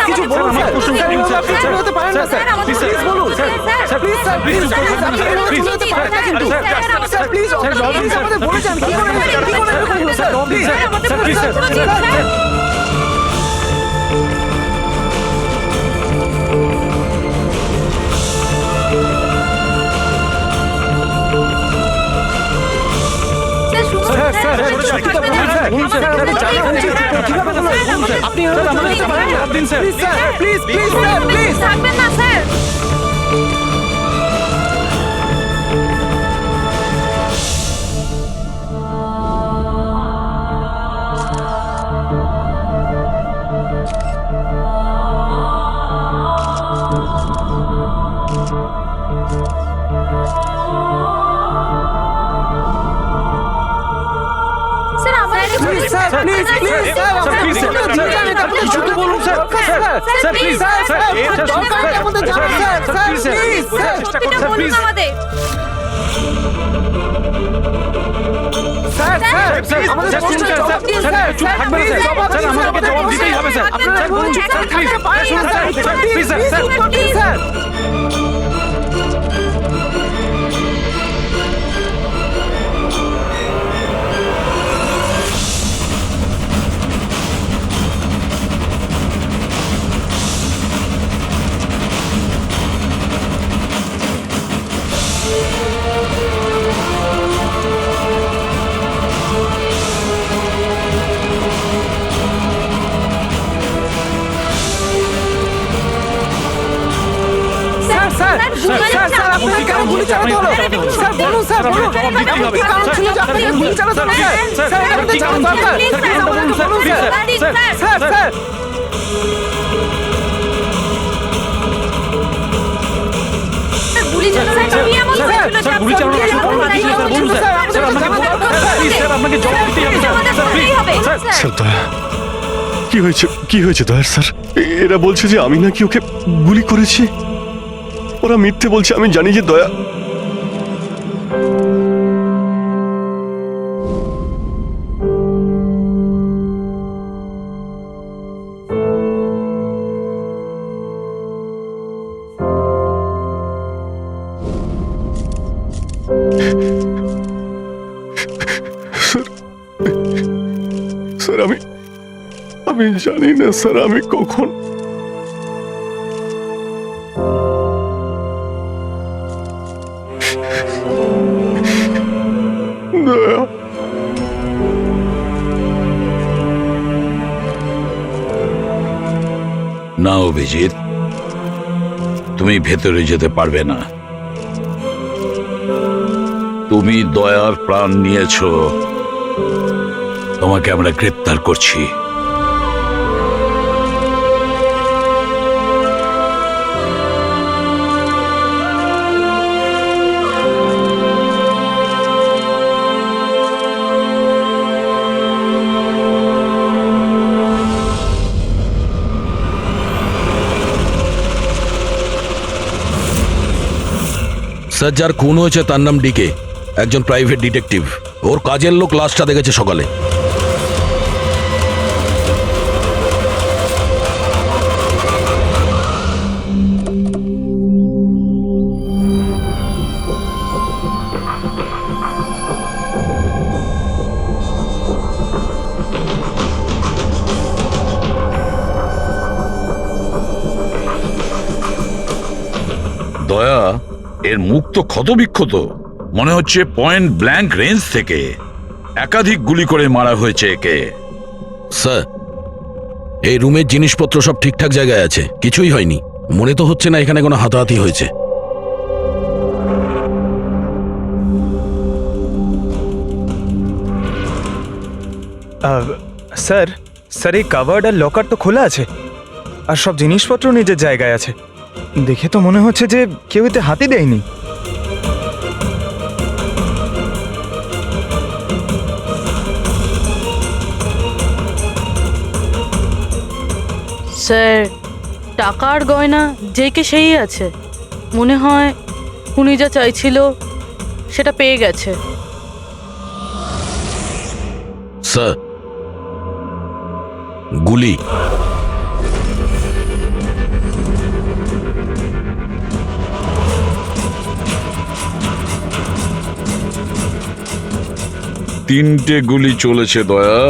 কিছু বলুন স্যার, আপনি চুপ হতে পারেন না স্যার, প্লিজ বলুন sir, please sir, please sir, please আমাদের বলে যান কি করে এরকম হলো sir, please sir, please sir. আপনি প্লিজ প্লিজ স্যার, প্লিজ থাকবেন না sir. Please please sir, please sir, শুধু বলুন স্যার, স্যার প্লিজ স্যার, দরকার নেই আমাদের জানার স্যার, প্লিজ স্যার, চেষ্টা করুন স্যার, প্লিজ আমাদের। স্যার স্যার আমাদের প্রশ্নের জবাব দিন স্যার, থাকবেন স্যার, স্যার আমাদেরকে জবাব দিতেই হবে স্যার, আপনারা বলুন sir, please sir, please sir, please sir. Sir আপনাকে কেন গুলি চালাতে হলো স্যার, বলুন স্যার, বলুন এমন কি কারণ ছিল যে আপনাকে গুলি চালাতে হলো স্যার, স্যার এটা আমাদের জানা দরকার, প্লিজ আমাদেরকে বলুন স্যার, স্যার স্যার গুলি চালানো স্যার, কি এমন হয়েছিল যে গুলি চালানো বলুন স্যার, স্যার আমাকে প্লিজ স্যার আপনাকে জবাব দিতেই হবে স্যার, প্লিজ স্যার। স্যার দয়া, কি হয়েছে দয়ার স্যার? এরা বলছে যে আমি নাকি ওকে গুলি করেছি। ওরা মিথ্যে বলছে, আমি জানি যে দয়া। স্যার আমি জানি না স্যার, আমি কখন দয়া। না অভিজিৎ, তুমি ভেতরে যেতে পারবে না। তুমি দয়ার প্রাণ নিয়েছো, তোমাকে আমরা গ্রেপ্তার করছি। স্যার, যার খুন হয়েছে তার নাম ডিকে, একজন প্রাইভেট ডিটেকটিভ। ওর কাজের লোক লাশটা দেখেছে সকালে। দয়া, এর মুখ তো ক্ষতবিক্ষত, মনে হচ্ছে পয়েন্ট ব্ল্যাঙ্ক রেঞ্জ থেকে একাধিক গুলি করে মারা হয়েছে একে। স্যার, এই রুমের জিনিসপত্র সব ঠিকঠাক জায়গায় আছে, কিছুই হয়নি। মনে তো হচ্ছে না এখানে কোনো হাতাহাতি হয়েছে। স্যার, স্যার এই কাভার্ড আর লকার তো খোলা আছে, আর সব জিনিসপত্র নিজের জায়গায় আছে। দেখে তো মনে হচ্ছে যে কেউ এতে হাতই দেয়নি। স্যার, টাকা আর গয়না যেকে সেই আছে। মনে হয় উনি যা চাইছিল সেটা পেয়ে গেছে। স্যার, গুলি। 3টে গুলি চলেছে দয়া।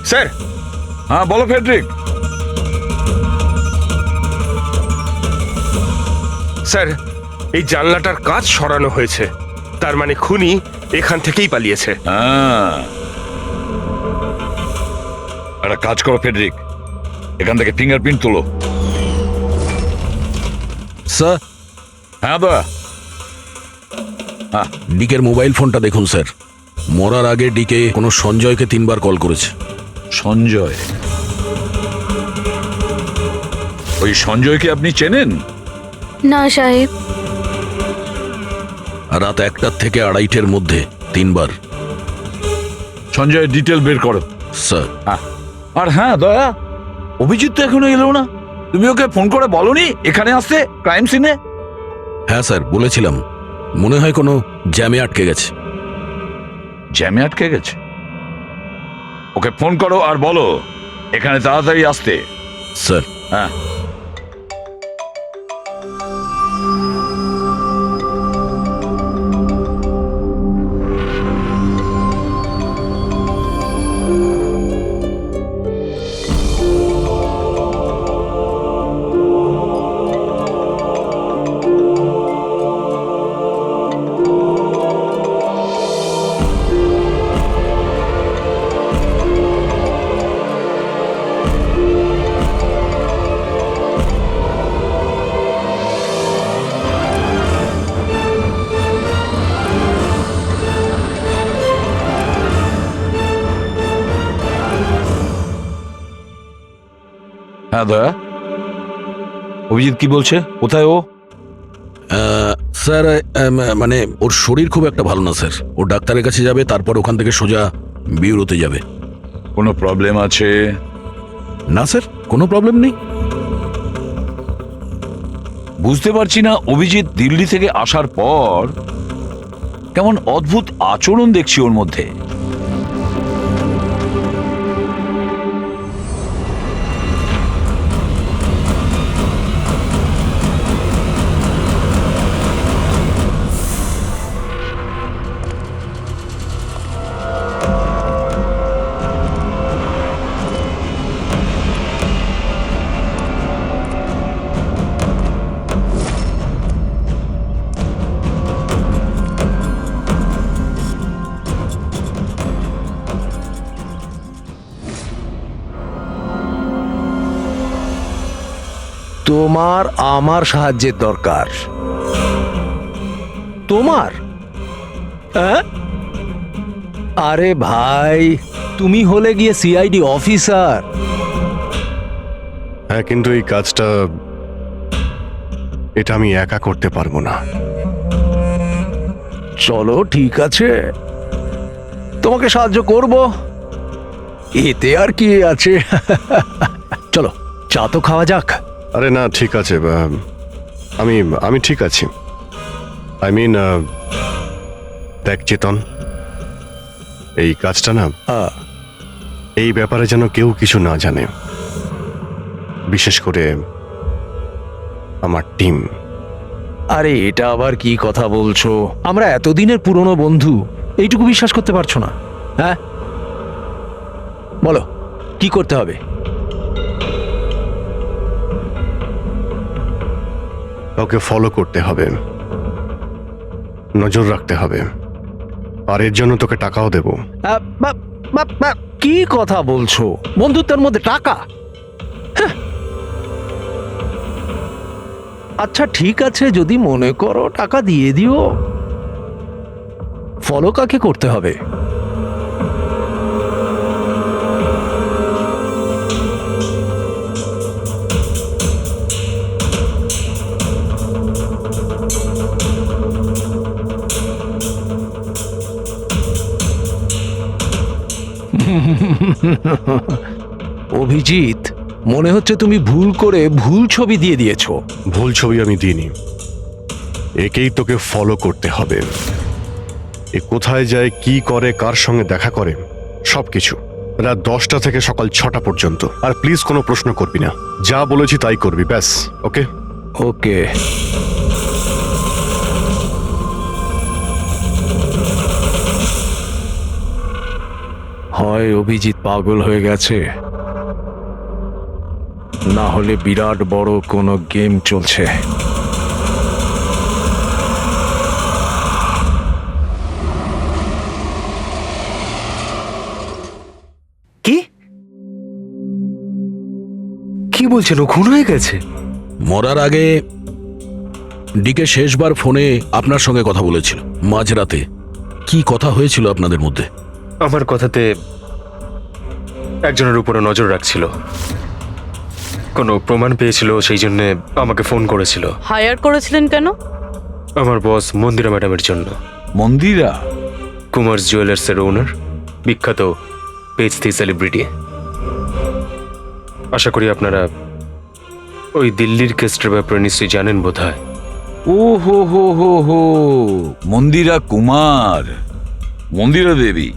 স্যার, হ্যাঁ বলো ফেডরিক। স্যার এই জানলাটার কাঁচ সরানো হয়েছে, তার মানে খুনি এখান থেকেই পালিয়েছে। হ্যাঁ, একটা কাজ করো ফেডরিক, এখান থেকে ফিঙ্গারপ্রিন্ট তোলো। স্যার, হ্যাঁ দয়া। ডিকের মোবাইল ফোনটা দেখুন স্যার। মরার আগে ডিকে কোনো সঞ্জয়কে 3বার কল করেছে। সঞ্জয়? ওই সঞ্জয়কে আপনি চেনেন? না সাহেব। রাত 1টা থেকে 2:30-এর মধ্যে 3বার। সঞ্জয়ের ডিটেল বের করো স্যার। আর হ্যাঁ দয়া, অভিজিৎ তো এখনো এলো না, তুমি ওকে ফোন করে বলনি এখানে আসতে ক্রাইম সিনে? হ্যাঁ স্যার, বলেছিলাম। মনে হয় কোনো জ্যামে আটকে গেছে। জ্যামে আটকে গেছে? ওকে ফোন করো আর বলো এখানে তাড়াতাড়ি আসতে। স্যার। হ্যাঁ। হ্যাঁ দয়া, অভিজিৎ কি বলছে, কোথায় ও? স্যার, মানে ওর শরীর খুব একটা ভালো না স্যার। ও ডাক্তারের কাছে যাবে, তারপর ওখান থেকে সোজা বিউরোতে যাবে। কোনো প্রবলেম আছে? না স্যার, কোনো প্রবলেম নেই। বুঝতে পারছি না, অভিজিৎ দিল্লি থেকে আসার পর কেমন অদ্ভুত আচরণ দেখছি ওর মধ্যে। তোমার আমার সাহায্যের দরকার। তোমার? হ্যাঁ? আরে ভাই, তুমি হলে গিয়ে সিআইডি অফিসার। হ্যাঁ, কিন্তু এই কাজটা এটা আমি একা করতে পারবো না। চলো ঠিক আছে, তোমাকে সাহায্য করব, এতে আর কি আছে। চলো চা তো খাওয়া যাক। আরে না, ঠিক আছে, আমি আমি ঠিক আছি। আই মিন, দেখ চেতন, এই কাজটা না, এই ব্যাপারে যেন কেউ কিছু না জানে, বিশেষ করে আমার টিম। আরে এটা আবার কি কথা বলছো? আমরা এতদিনের পুরনো বন্ধু, এইটুকু বিশ্বাস করতে পারছো না? হ্যাঁ বলো, কি করতে হবে? কাউকে ফলো করতে হবে, নজর রাখতে হবে, আর এর জন্য তোকে টাকাও দেব। কি কথা বলছো? বন্ধুত্বের মধ্যে টাকা? হ্যাঁ। আচ্ছা ঠিক আছে, যদি মনে করো টাকা দিয়ে দিও। ফলো কাকে করতে হবে? অভিজিৎ, মনে হচ্ছে তুমি ভুল করে ভুল ছবি দিয়ে দিয়েছো। ভুল ছবি আমি দিইনি, একেই তোকে ফলো করতে হবে। এ কোথায় যায়, কি করে, কার সঙ্গে দেখা করে, সবকিছু রাত 10টা থেকে সকাল 6টা পর্যন্ত। আর প্লিজ কোনো প্রশ্ন করবি না, যা বলেছি তাই করবি, ব্যাস। ওকে? ওকে। হয় অভিজিৎ পাগল হয়ে গেছে, না হলে বিরাট বড় কোনো গেম চলছে। কি কি বলছেন? ও খুন হয়ে গেছে? মরার আগে ডিকে শেষবার ফোনে আপনার সঙ্গে কথা বলেছিল মাঝরাতে। কি কথা হয়েছিল আপনাদের মধ্যে? আমার কথাতে একজনের উপরে নজর রাখছিল, কোনো প্রমাণ পেয়েছিল, সেই জন্য আমাকে ফোন করেছিল। হায়ার করেছিলেন কেন? আমার বস মন্দিরা ম্যাডামের জন্য। মন্দিরা? কুমার জুয়েলার্সের ওনার, বিখ্যাত পেজ 3 সেলিব্রিটি। আশা করি আপনারা ওই দিল্লির কেসটার ব্যাপারে নিশ্চয়ই জানেন বোধহয়। ও হো হো হো হো, মন্দিরা কুমার, মন্দিরা দেবী।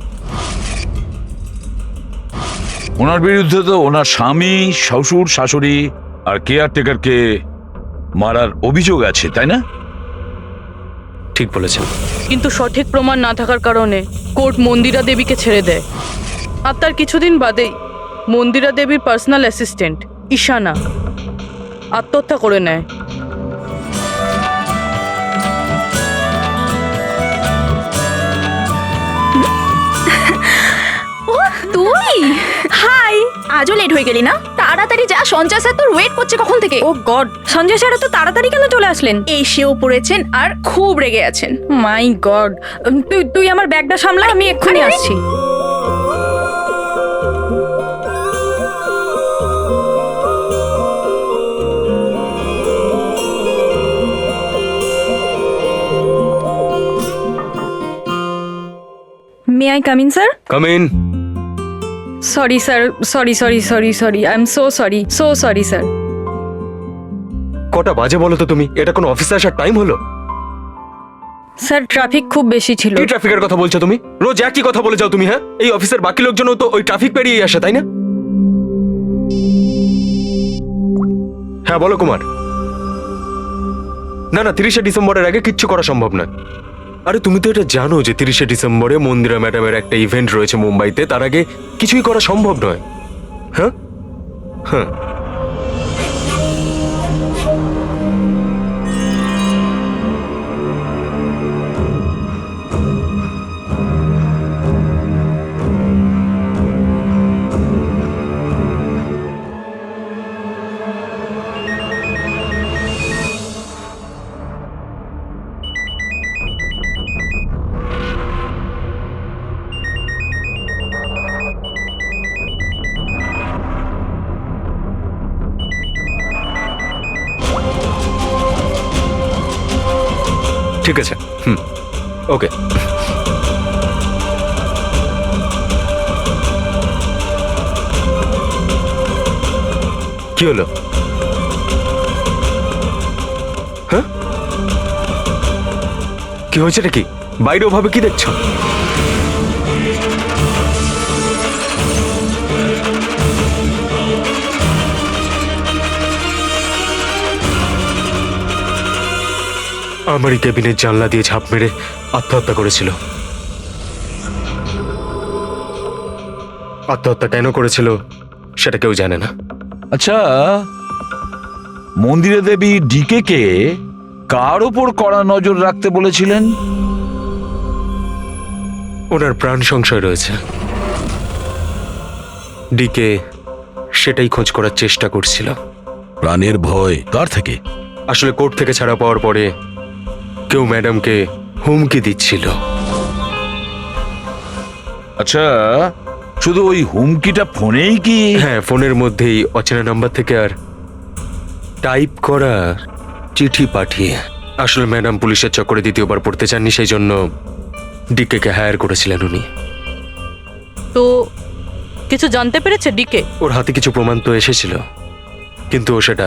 ওনার বিরুদ্ধে তো ওনার স্বামী, শ্বশুর, শাশুড়ি আর কেয়ারটেকারকে মারার অভিযোগ আছে, তাই না? ঠিক বলেছেন। কিন্তু সঠিক প্রমাণ না থাকার কারণে কোর্ট মন্দিরা দেবীকে ছেড়ে দেয়। আর তার কিছুদিন বাদেই মন্দিরা দেবীর পার্সোনাল অ্যাসিস্ট্যান্ট ঈশানা আত্মহত্যা করে নেয়। তুই? হাই, আজও লেট হয়ে গেলি না? তাড়াতাড়ি যা, সঞ্জয় স্যার তোর ওয়েট করছে কখন থেকে। ও গড, সঞ্জয় স্যার তো তাড়াতাড়ি কেন চলে আসলেন? এসেও পড়েছেন আর খুব রেগে আছেন। মাই গড, তুই আমার ব্যাগটা সামলা, আমি এক্ষুনি আসছি। May I come in sir? Come in. Sorry sir, sorry I am so sorry sir. কটা বাজে বলো তো তুমি? এটা কোনো অফিসে আসার টাইম হলো? স্যার ট্রাফিক খুব বেশি ছিল। কি ট্রাফিকের কথা বলছো তুমি? রোজ একই কথা বলে যাও তুমি। হ্যাঁ, এই অফিসের বাকি লোকজনও তো ওই ট্রাফিক পেরিয়ে আসে, তাই না? হ্যাঁ বলো কুমার। না না, 30শে ডিসেম্বরের আগে কিচ্ছু করা সম্ভব নয়। আরে তুমি তো এটা জানো যে 30শে ডিসেম্বরে মন্দিরা ম্যাডামের একটা ইভেন্ট রয়েছে মুম্বাইতে, তার আগে কিছুই করা সম্ভব নয়। হ্যাঁ হ্যাঁ, ঠিক আছে। ওকে। কি হলো? হ্যাঁ, কি হয়েছে নাকি? বাইরে ওভাবে কি দেখছো? আমারই কেবিনের জানলা দিয়ে ঝাঁপ মেরে আত্মহত্যা করেছিল। আত্মহত্যা কেন করেছিল সেটা কেউ জানে না। আচ্ছা, মন্দিরা দেবী ডিকে কে কার ওপর কড়া নজর রাখতে বলেছিলেন? ওনার প্রাণ সংশয় রয়েছে। ডিকে সেটাই খোঁজ করার চেষ্টা করছিল। প্রাণের ভয় কার থেকে? আসলে কোর্ট থেকে ছাড়া পাওয়ার পরে কেউ ম্যাডামকে হুমকি দিচ্ছিল। আচ্ছা, শুধু ওই হুমকিটা ফোনেই কি? হ্যাঁ, ফোনের মধ্যেই অচেনা নাম্বার থেকে আর টাইপ করা চিঠি পাঠিয়ে। আসলে ম্যাডাম পুলিশের চক্করে দ্বিতীয়বার পড়তে চাননি, সেই জন্য ডিকে কে হায়ার করেছিলেন উনি। তো কিছু জানতে পেরেছে ডিকে? ওর হাতে কিছু প্রমাণ তো এসেছিল, কিন্তু ও সেটা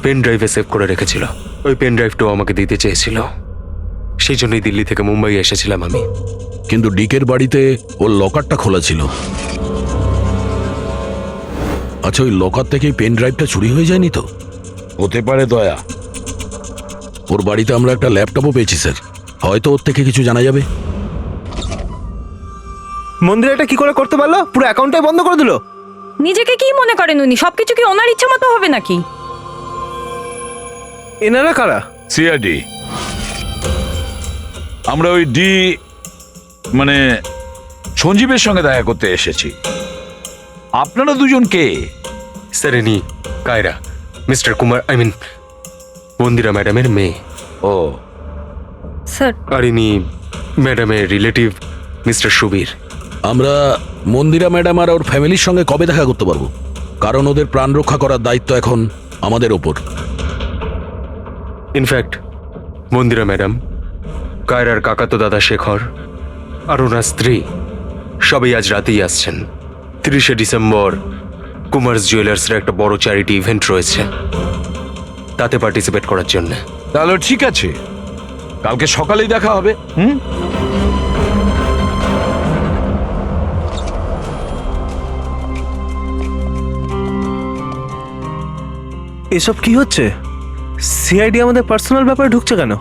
পেন ড্রাইভে সেভ করে রেখেছিল। ওই পেন ড্রাইভটাও আমাকে দিতে চেয়েছিল, সেই জন্যই দিল্লি থেকে মুম্বাই এসেছিলাম আমি। কিন্তু ডিকের বাড়িতে ওর লকারটা খোলা ছিল। আচ্ছা, ওই লকার থেকে পেন ড্রাইভটা চুরি হয়ে যায়নি তো? হতে পারে দয়া। ওর বাড়িতে আমরা একটা ল্যাপটপও পেয়েছি স্যার, হয়তো ওর থেকে কিছু জানা যাবে। মন্দির এটা কি করে করতে পারলো? পুরো অ্যাকাউন্টটাই বন্ধ করে দিল। নিজেকে কি মনে করেন উনি? সবকিছু কি ওনার ইচ্ছা মতো হবে নাকি? এনারা কারা? সিআইডি। আমরা ওই মানে সঞ্জীবের সঙ্গে দেখা করতে এসেছি। আপনারা দুজন কে? স্যার ইনি কায়রা, মিস্টার কুমার, মন্দিরা ম্যাডামের মেয়ে। ও স্যার, আর ইনি ম্যাডামের রিলেটিভ মিস্টার সুবীর। আমরা মন্দিরা ম্যাডাম আর ওর ফ্যামিলির সঙ্গে কবে দেখা করতে পারবো? কারণ ওদের প্রাণ রক্ষা করার দায়িত্ব এখন আমাদের ওপর। ইনফ্যাক্ট মন্দিরা ম্যাডাম, কায়রার কাকাতো দাদা শেখর আর ওনার স্ত্রী সবাই আজ রাতেই আসছেন। 30শে ডিসেম্বর কুমার্স জুয়েলার্সের একটা বড় চ্যারিটি ইভেন্ট রয়েছে, তাতে পার্টিসিপেট করার জন্য। তাহলে ঠিক আছে, কালকে সকালেই দেখা হবে। এসব কি হচ্ছে? সিআইডি আমাদের পার্সোনাল ব্যাপারে ঢুকছে কেন?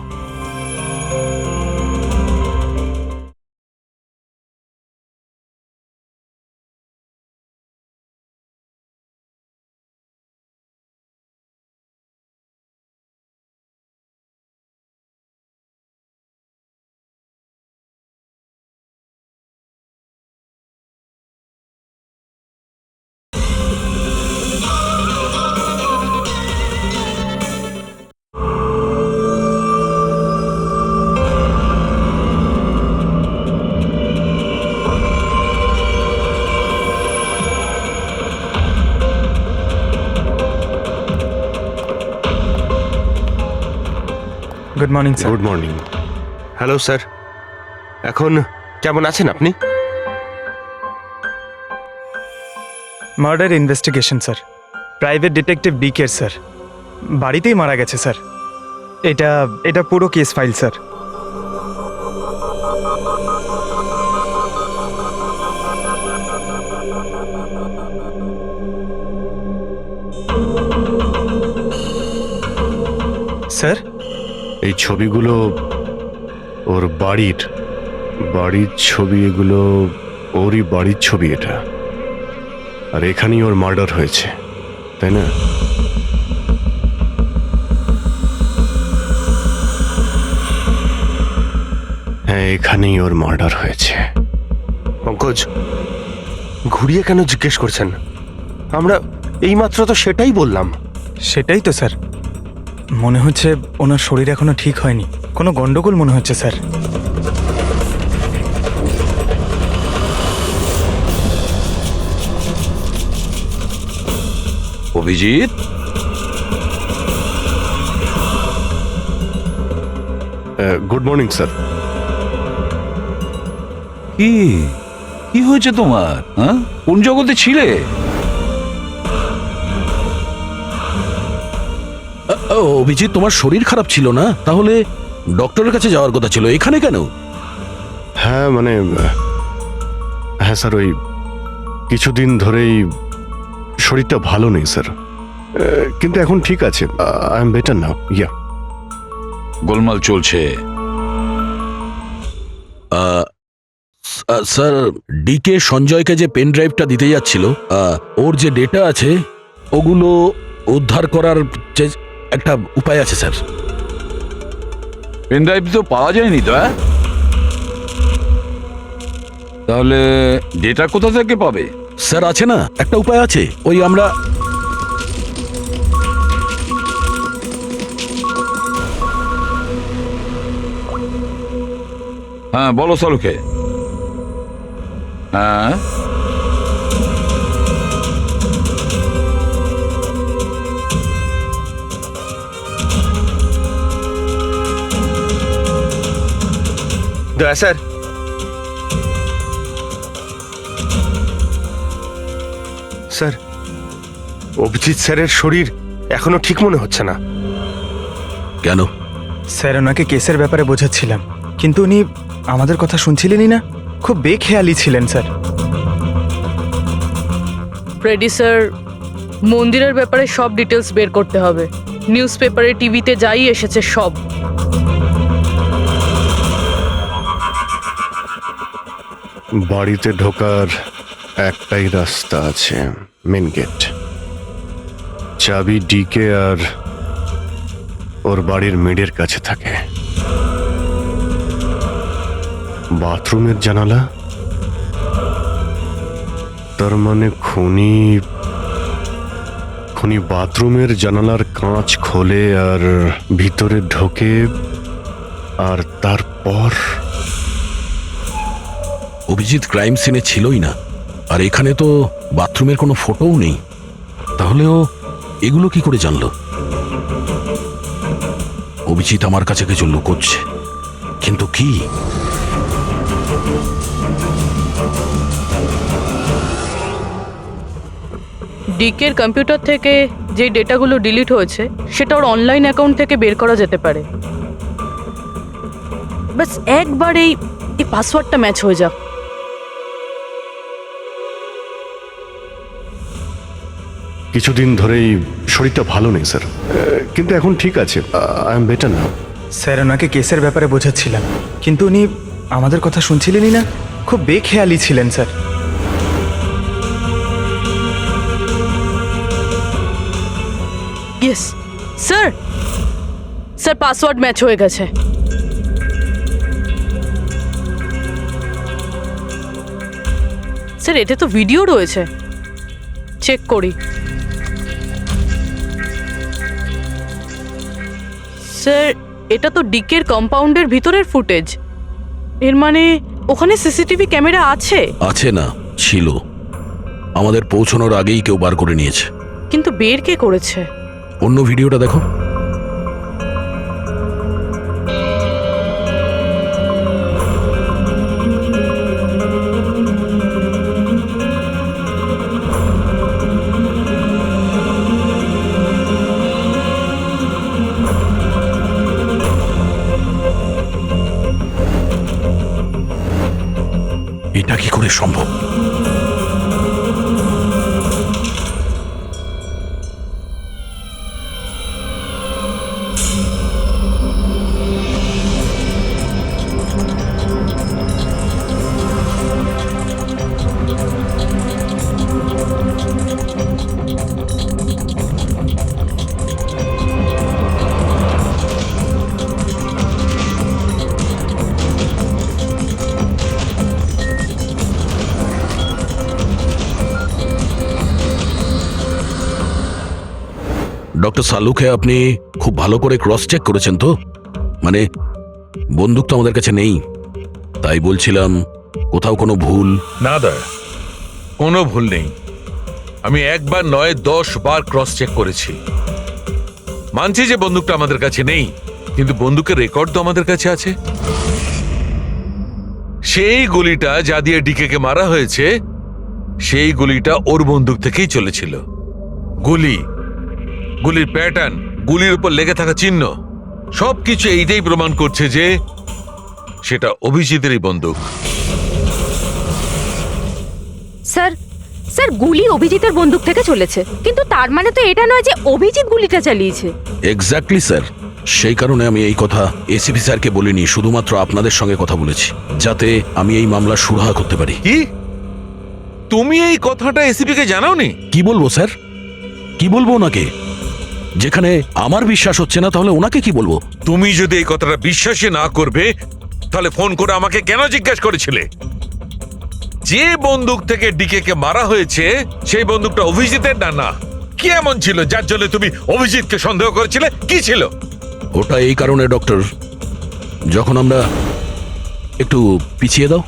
Good morning sir. Good morning. Hello sir, এখন কেমন আছেন আপনি? Murder investigation sir, private detective DK sir, বাড়িতেই মারা গেছে স্যার। এটা পুরো কেস ফাইল স্যার। স্যার, এই ছবিগুলো ওর বাড়ির ছবি, এগুলো ওরই বাড়ির ছবি এটা। আর এখানেই ওর মার্ডার হয়েছে, তাই না? হ্যাঁ, এখানেই ওর মার্ডার হয়েছে। পঙ্কজ, ঘুরিয়ে কেন জিজ্ঞেস করছেন? আমরা এইমাত্র তো সেটাই বললাম। সেটাই তো স্যার, মনে হচ্ছে ওনার শরীর এখনো ঠিক হয়নি, কোনো গন্ডগোল মনে হচ্ছে sir. Abhijit, good morning sir. কি হয়েছে তোমার? হ্যাঁ, কোন জগতে ছিলে? অভিজিৎ, তোমার শরীর খারাপ ছিল না? তাহলে ডক্টরের কাছে যাওয়ার কথা ছিল, এখানে কেন? হ্যাঁ হ্যাঁ স্যার, ওই কিছুদিন ধরেই শরীরটা ভালো নেই স্যার, কিন্তু এখন ঠিক আছে। I am better now. Yeah, গোলমাল চলছে। স্যার, ডিকে সঞ্জয়কে যে পেন ড্রাইভটা দিতে যাচ্ছিল, ওর যে ডেটা আছে ওগুলো উদ্ধার করার যে একটা উপায় আছে স্যার। পেন ড্রাইভ তো পাওয়া যায়নি তো। তাহলে ডেটা কোথা থেকে পাবে? স্যার, আছে না একটা উপায় আছে, ওই আমরা হ্যাঁ বলো সলুকে। হ্যাঁ, দয়া স্যার, স্যার, অভিজিৎ স্যারের শরীর এখনো ঠিক মনে হচ্ছে না। কেন? স্যার, ওনাকে কেসের ব্যাপারে বোঝাচ্ছিলাম, কিন্তু উনি আমাদের কথা শুনছিলেনই না, খুব বেখেয়ালি ছিলেন স্যার। ফ্রেডি স্যার মন্দিরের ব্যাপারে সব ডিটেলস বের করতে হবে। নিউজ পেপারে, টিভিতে যাই এসেছে সব। বাড়িতে ঢোকার একটাই রাস্তা আছে, মেন গেট। চাবি ডিকে আর ওর বাড়ির মেডের কাছে থাকে। বাথরুমের জানালা, তার মানে খুনি বাথরুমের জানালার কাঁচ খোলে আর ভিতরে ঢোকে, আর তারপর অভিজিৎ ক্রাইম সিনে ছিলই না, আর এখানে তো বাথরুমের কোনো ফটোও নেই। তাহলে ও এগুলো কি করে জানলো? অভিজিৎ আমার কাছে কিছু লুকোচ্ছে, কিন্তু কি? ডিকের কম্পিউটার থেকে যে ডেটাগুলো ডিলিট হয়েছে সেটা ওর অনলাইন অ্যাকাউন্ট থেকে বের করা যেতে পারে। বাস একবার এই পাসওয়ার্ডটা ম্যাচ হয়ে যাক। কিছুদিন ধরেই শরীরটা ভালো নেই স্যার, কিন্তু এখন ঠিক আছে। I am better now. Sir ওনাকে কেসের ব্যাপারে বোঝাচ্ছিলাম, কিন্তু উনি আমাদের কথা শুনছিলেনই না। খুব বেখেয়ালি ছিলেন sir. Yes sir, sir password match হয়ে গেছে। স্যার এতে তো ভিডিও রয়েছে, চেক করি। স্যার এটা তো ডিকের কম্পাউন্ডের ভিতরের ফুটেজ। এর মানে ওখানে সিসিটিভি ক্যামেরা আছে? আছে না, ছিল। আমাদের পৌঁছানোর আগেই কেউ বার করে নিয়েছে। কিন্তু বের কে করেছে? অন্য ভিডিওটা দেখো। এটা কি করে সম্ভব? ডক্টর সালুকে আপনি খুব ভালো করে ক্রস চেক করেছেন তো? মানে বন্দুক তো আমাদের কাছে নেই, তাই বলছিলাম কোথাও কোনো ভুল? না দয়া, কোনো ভুল নেই। আমি একবার নয় 10 বার ক্রস চেক করেছি। মানছি যে বন্দুকটা আমাদের কাছে নেই, কিন্তু বন্দুকের রেকর্ড তো আমাদের কাছে আছে। সেই গুলিটা যা দিয়ে ডিকেকে মারা হয়েছে, সেই গুলিটা ওর বন্দুক থেকেই চলেছিল। গুলির প্যাটার্ন, গুলির উপর লেগে থাকা চিহ্ন, সবকিছু এইটাই প্রমাণ করছে যে সেটা অভিজিতেরই বন্দুক। স্যার স্যার গুলি অভিজিতের বন্দুক থেকে চলেছে, কিন্তু তার মানে তো এটা নয় যে অভিজিৎ গুলিটা চালিয়েছে। এক্স্যাক্টলি স্যার, সেই কারণে আমি এই কথা এসিপি স্যারকে বলিনি, শুধুমাত্র আপনাদের সঙ্গে কথা বলেছি, যাতে আমি এই মামলা সুরাহা করতে পারি। কি তুমি এই কথাটা এসিপি কে জানাওনি? কি বলবো স্যার, কি বলবো ওনাকে? যেখানে আমার বিশ্বাস হচ্ছে না, তাহলে ওনাকে কি বলবো? তুমি যদি এই কথাটা বিশ্বাসই না করবে, তাহলে ফোন করে আমাকে কেন জিজ্ঞেস করেছিলে? যে বন্দুক থেকে ডিকে কে মারা হয়েছে সেই বন্দুকটা অভিজিতের না? কি এমন ছিল যার জন্য তুমি অভিজিৎকে সন্দেহ করেছিলে? কি ছিল ওটা? এই কারণে ডক্টর, যখন আমরা একটু পিছিয়ে দাও।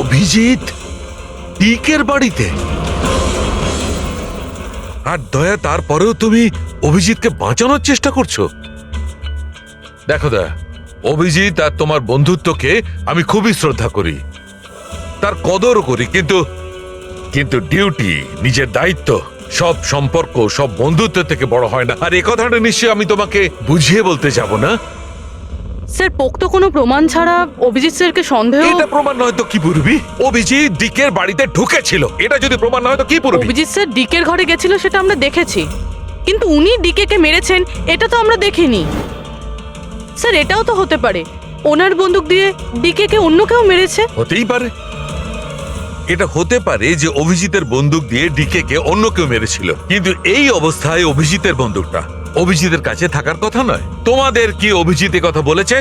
অভিজিৎ ডিকের বাড়িতে, আর দয়া তারপরেও তুমি অভিজিৎকে বাঁচানোর চেষ্টা করছো। দেখো দয়া, অভিজিৎ আর তোমার বন্ধুত্বকে আমি খুবই শ্রদ্ধা করি, তার কদরও করি, কিন্তু ডিউটি, নিজের দায়িত্ব, সব সম্পর্ক সব বন্ধুত্ব থেকে বড় হয় না। আর এই কথাটা নিশ্চয়ই আমি তোমাকে বুঝিয়ে বলতে যাব না। স্যার পোক্ত কোনো প্রমাণ ছাড়া অভিজিৎ স্যারকে সন্দেহ এটা প্রমাণ নয় তো কি পুরবি? অভিজিৎ ডিকের বাড়িতে ঢুকেছিল, এটা যদি প্রমাণ নয় তো কি পুরবি? অভিজিৎ স্যার ডিকের ঘরে গেছিল সেটা আমরা দেখেছি, কিন্তু উনি ডিকেকে মেরেছেন এটা তো আমরা দেখিনি। স্যার এটাও তো হতে পারে ওনার বন্দুক দিয়ে ডিকেকে অন্য কেউ মেরেছে। হতেই পারে, এটা হতে পারে যে অভিজিতের বন্দুক দিয়ে ডিকে কে অন্য কেউ মেরেছিল, কিন্তু এই অবস্থায় অভিজিতের বন্দুকটা অভিজিতের কাছে থাকার কথা নয়। তোমাদের কি অভিজিৎ এ কথা বলেছে?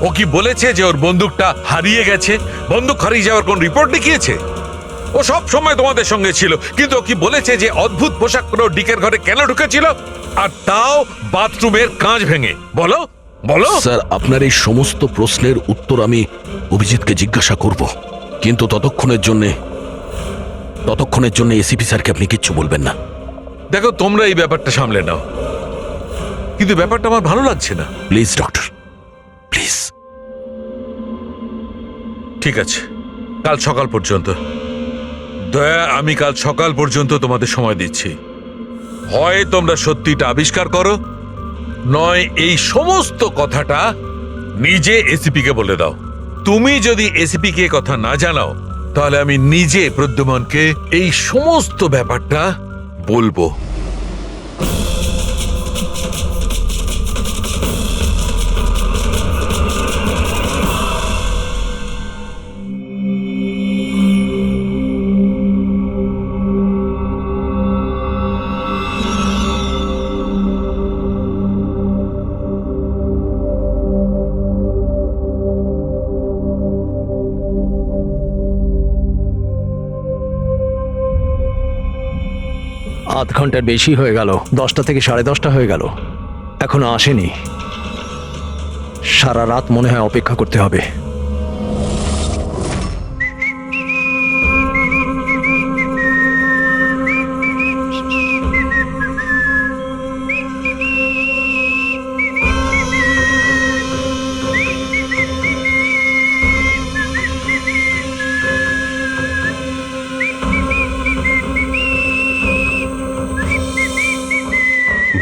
ও কি বলেছে যে ওর বন্দুকটা হারিয়ে গেছে? বন্দুক হারিয়ে যাওয়ার কোন রিপোর্ট দেখিয়েছে? ও সব সময় তোমাদের সঙ্গে ছিল, কিন্তু ও কি বলেছে যে অদ্ভুত পোশাক পরে ডিকের ঘরে কেন ঢুকেছিল, আর তাও বাথরুমের কাঁচ ভেঙে? বলো বলো। স্যার, আপনার এই সমস্ত প্রশ্নের উত্তর আমি অভিজিৎকে জিজ্ঞাসা করব, কিন্তু ততক্ষণের জন্য এসিপি স্যারকে আপনি কিচ্ছু বলবেন না। দেখো, তোমরা এই ব্যাপারটা সামলে নাও, কিন্তু ব্যাপারটা আমার ভালো লাগছে না। Please doctor, please. ঠিক আছে, কাল সকাল পর্যন্ত। দয়া, আমি কাল সকাল পর্যন্ত তোমাদের সময় দিচ্ছি। হয় তোমরা সত্যিটা আবিষ্কার করো, নয় এই সমস্ত কথাটা নিজে এসিপি কে বলে দাও। তুমি যদি এসিপি কে কথা না জানাও, তাহলে আমি নিজে প্রদ্যুমনকে এই সমস্ত ব্যাপারটা বলবো। আধ ঘন্টার বেশি হয়ে গেল, 10টা থেকে 10:30 হয়ে গেল, এখনো আসেনি। সারা রাত মনে হয় অপেক্ষা করতে হবে।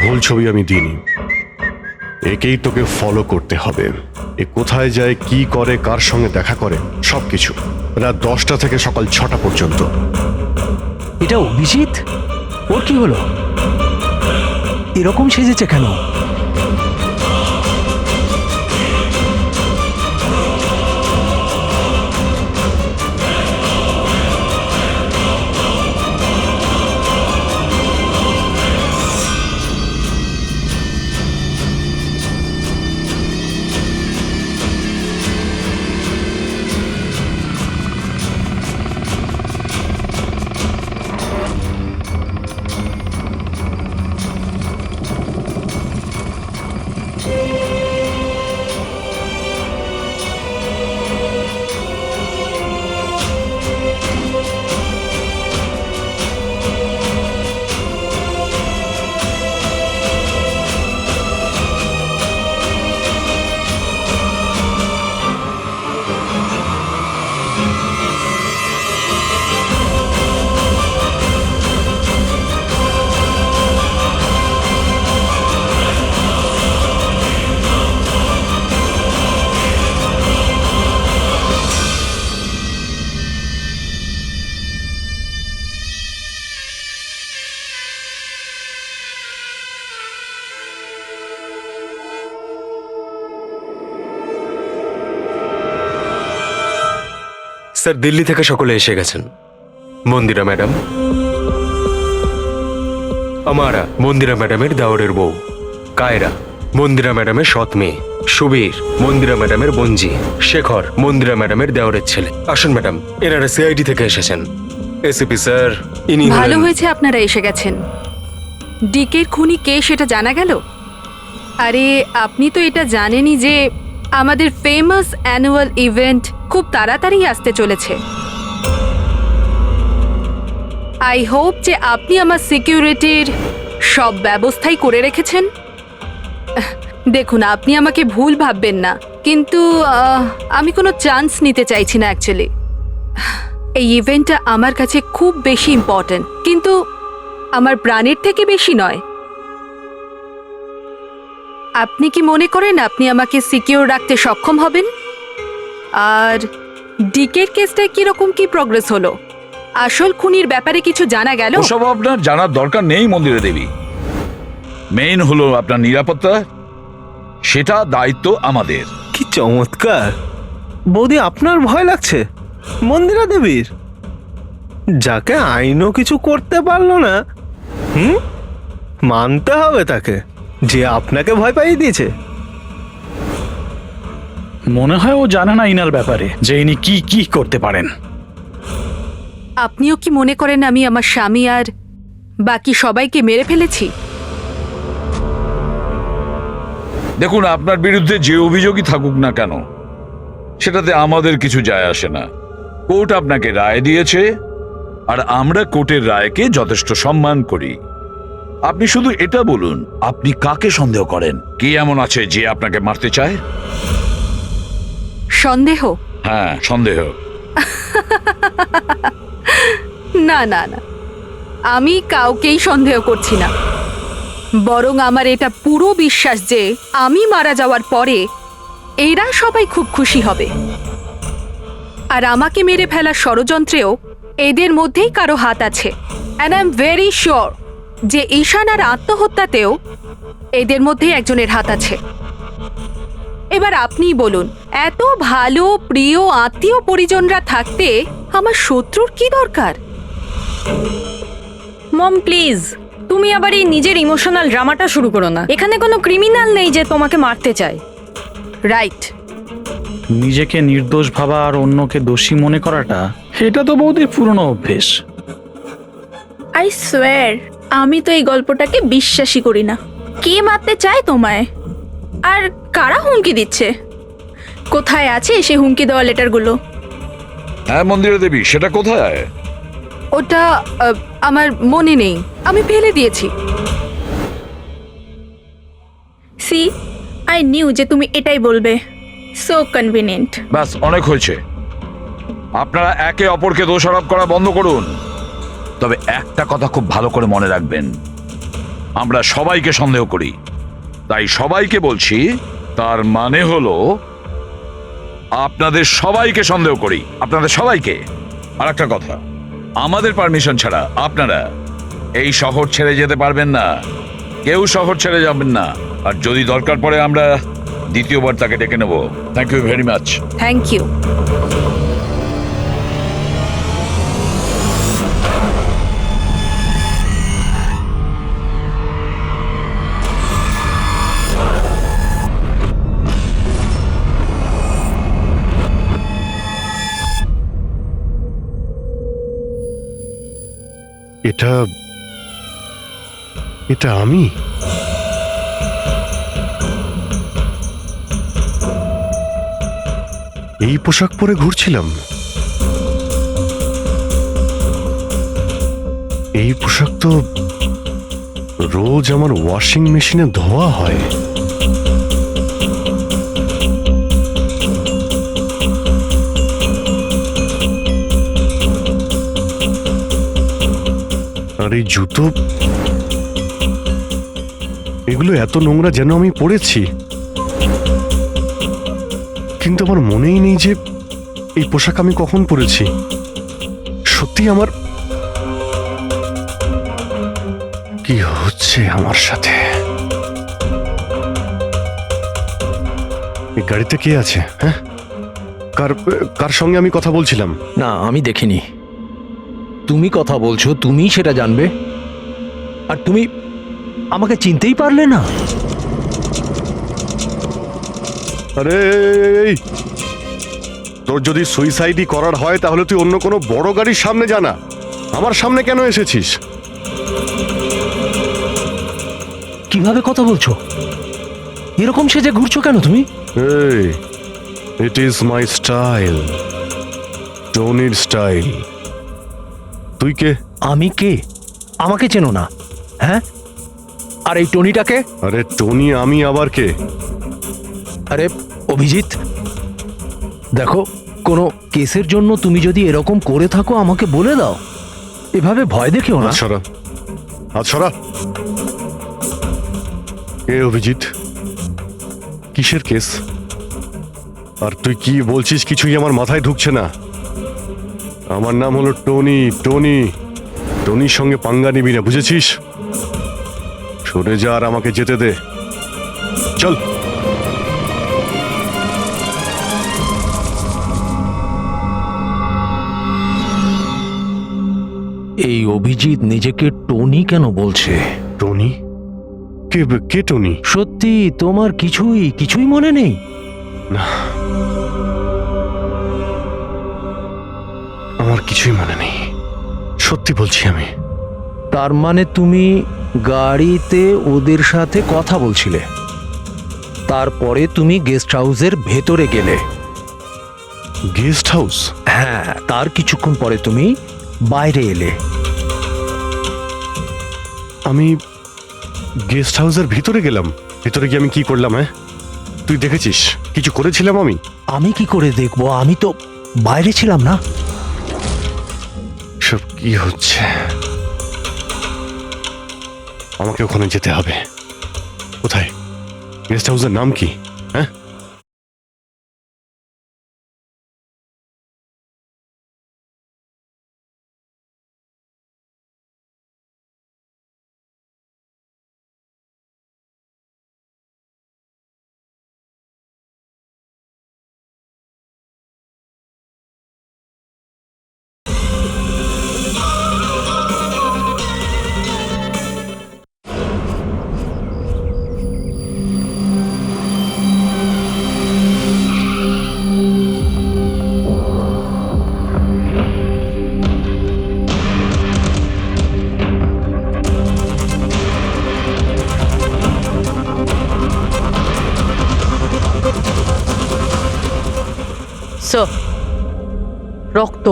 ভুল ছবি আমি দিইনি, একেই তোকে ফলো করতে হবে। এ কোথায় যায়, কি করে, কার সঙ্গে দেখা করে, সবকিছু। রাত 10টা থেকে সকাল 6টা পর্যন্ত। এটা অভিজিৎ? ওর কি হলো? এরকম সেজেছে কেন? স্যার, দিল্লি থেকে সকলে এসে গেছেন। মন্দিরা ম্যাডাম, আমারা মন্দিরা ম্যাডামের দাওরের বউ। কায়রা, মন্দিরা ম্যাডামের সৎ মেয়ে। সুবীর, মন্দিরা ম্যাডামের বোনজি। শেখর, মন্দিরা ম্যাডামের দেওরের ছেলে। আসুন ম্যাডাম, এনারা সিআইডি থেকে এসেছেন। এসিপি স্যার, ইনি ভালো হয়েছে আপনারা এসে গেছেন। ডিকের খুনি কে সেটা জানা গেল? আরে আপনি তো এটা জানেনই যে আমাদের ফেমাস অ্যানুয়াল ইভেন্ট খুব তাড়াতাড়ি আসতে চলেছে। আই হোপ যে আপনি আমার সিকিউরিটির সব ব্যবস্থাই করে রেখেছেন। দেখুন, আপনি আমাকে ভুল ভাববেন না, কিন্তু আমি কোনো চান্স নিতে চাইছি না অ্যাকচুয়ালি। এই ইভেন্টটা আমার কাছে খুব বেশি ইম্পর্ট্যান্ট, কিন্তু আমার প্রাণের থেকে বেশি নয়। আপনি কি মনে করেন আপনি আমাকে সিকিউর রাখতে সক্ষম হবেন? আর ডিকের কেসটায় কিরকম কি প্রগ্রেস হলো? আসল খুনির ব্যাপারে কিছু জানা গেল? ওসব আপনার জানার দরকার নেই মন্দিরা দেবী। মেইন হলো আপনার নিরাপত্তা, সেটা দায়িত্ব আমাদের। কি চমৎকার! বৌদি, আপনার ভয় লাগছে মন্দিরা দেবীর, যাকে আইনও কিছু করতে পারলো না? মানতে হবে তাকে যে আপনাকে ভয় পাইয়ে দিয়েছে। মনে হয় ও জানে না ইনার ব্যাপারে, যে ইনি কি কি করতে পারেন। আপনিও কি মনে করেন আমি আমার স্বামী আর বাকি সবাইকে মেরে ফেলেছি? দেখুন, আপনার বিরুদ্ধে যে অভিযোগই থাকুক না কেন, সেটাতে আমাদের কিছু যায় আসে না। কোর্ট আপনাকে রায় দিয়েছে, আর আমরা কোর্টের রায়কে যথেষ্ট সম্মান করি। আপনি শুধু এটা বলুন, আপনি কাকে সন্দেহ করেন? কে এমন আছে যে আপনাকে মারতে চায়? সন্দেহ? হ্যাঁ, সন্দেহ। না না না, আমি কাউকেই সন্দেহ করছি না। বরং আমার এটা পুরো বিশ্বাস যে আমি মারা যাওয়ার পরে এরা সবাই খুব খুশি হবে। আর আমাকে মেরে ফেলার ষড়যন্ত্রেও এদের মধ্যেই কারো হাত আছে। And I am very sure যে ঈশানার আত্মহত্যাতেও এদের মধ্যেই একজনের হাত আছে। এবার আপনিই বলুন, এত ভালো প্রিয় আত্মীয় পরিজনরা থাকতে আমার শত্রুর কি দরকার? মম প্লিজ, তুমি আবার এই নিজের ইমোশনাল ড্রামাটা শুরু করো না। এখানে কোনো ক্রিমিনাল নেই যে তোমাকে মারতে চায়। রাইট। নিজেকে নির্দোষ ভাবা আর অন্যকে দোষী মনে করাটা, এটা তো বৌদির পুরনো অভ্যেস। আই সোয়ার, আমি তো এই গল্পটাকে বিশ্বাসই করি না। কে মারতে চায় তোমায়? আর কারা হুমকি দিচ্ছে? কোথায় আছে সে হুমকি দেওয়া লেটারগুলো? হ্যাঁ মন্দিরা দেবী, সেটা কোথায়? ওটা আমার মনে নেই, আমি ফেলে দিয়েছি। সি, আই নিউ যে তুমি এটাই বলবে। So convenient. ব্যাস, অনেক হয়েছে। আপনারা একে অপরকে দোষারোপ করা বন্ধ করুন। তবে একটা কথা খুব ভালো করে মনে রাখবেন, আমরা সবাইকে সন্দেহ করি। তাই সবাইকে বলছি, তার মানে হলো আপনাদের সবাইকে সন্দেহ করি, আপনাদের সবাইকে। আর একটা কথা, আমাদের পারমিশন ছাড়া আপনারা এই শহর ছেড়ে যেতে পারবেন না। কেউ শহর ছেড়ে যাবেন না। আর যদি দরকার পড়ে আমরা দ্বিতীয়বার তাকে ডেকে নেব। Thank you very much. Thank you. এটা আমি? এই পোশাক পরে ঘুরছিলাম? এই পোশাক তো রোজ আমার ওয়াশিং মেশিনে ধোয়া হয়। আর এই জুতো, এগুলো এত নোংরা যেন আমি পরেছি। কিন্তু আমার মনেই নেই যে এই পোশাক আমি কখন পরেছি। সত্যি আমার কি হচ্ছে আমার সাথে? এই গাড়িতে কে আছে? হ্যাঁ, কার সঙ্গে আমি কথা বলছিলাম? না, আমি দেখিনি। তুমি কথা বলছো, তুমি সেটা জানবে। আর তুমি আমাকে চিনতেই পারলে না? আরে তোর যদি সুইসাইডই করার হয় তাহলে তুই অন্য কোনো বড় গাড়ির সামনে জানা। আমার সামনে কেন এসেছিস? কিভাবে কথা বলছো? এরকম সেজে ঘুরছো কেন তুমি? এই, ইট ইজ মাই স্টাইল, টনির স্টাইল। তুই কে? আমি কে? আমাকে চেনো না? হ্যাঁ, আর এই টনিটাকে? আরে টনি আমি আবার কে? আরে অভিজিৎ, দেখো, কোনো কেসের জন্য তুমি যদি এরকম করে থাকো আমাকে বলে দাও। এভাবে ভয় দেখিও না। হাত সরা। কে অভিজিৎ? কিসের কেস? আর তুই কি বলছিস কিছুই আমার মাথায় ঢুকছে না। আমার নাম হলো টনি। টনির সঙ্গে পাঙ্গা নিবি না, বুঝেছিস? সরে যা আর আমাকে যেতে দে। চল। এই অভিজিৎ নিজেকে টনি কেন বলছে? টনি? কে টনি? সত্যি তোমার কিছুই মনে নেই? না, আমার কিছুই মনে নেই, সত্যি বলছি আমি। তার মানে তুমি গাড়িতে ওদের সাথে কথা বলছিলে, তারপরে তুমি গেস্ট হাউসের ভেতরে গেলে। Guest house? হ্যাঁ, তার কিছুক্ষণ পরে তুমি বাইরে এলে। আমি গেস্ট হাউসের ভিতরে গেলাম? ভিতরে গিয়ে আমি কি করলাম? হ্যাঁ, তুই দেখেছিস কিছু করেছিলাম আমি? আমি কি করে দেখবো, আমি তো বাইরে ছিলাম না। সব কি হচ্ছে? আমাকে ওখানে যেতে হবে। কোথায়? গেস্ট হাউসের নাম কি? হ্যাঁ, স্যার, রক্ত।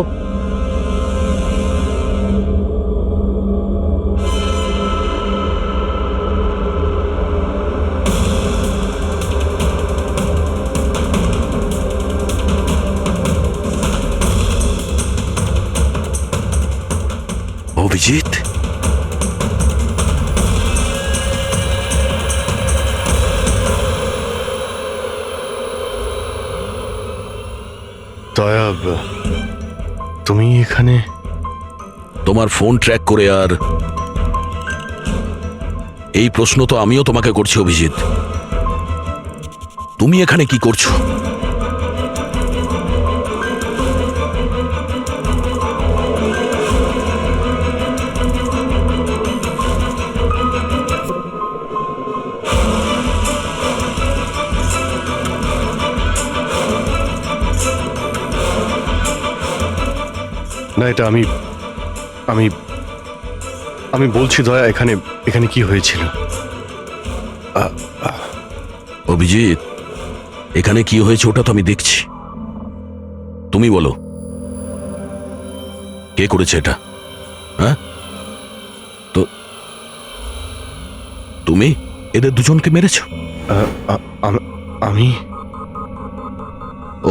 অভিজিৎ, দয়া, তুমি এখানে? তোমার ফোন ট্র্যাক করে আর এই প্রশ্ন তো আমিও তোমাকে করছি অভিজিৎ। তুমি এখানে কি করছো? না, এটা আমি আমি আমি বলছি দয়া, এখানে কি হয়েছিল? অভিজিৎ, এখানে কি হয়েছে ওটা তো আমি দেখছি। তুমি বলো, কে করেছে এটা? হ্যাঁ, তো তুমি এদের দুজনকে মেরেছো? আমি?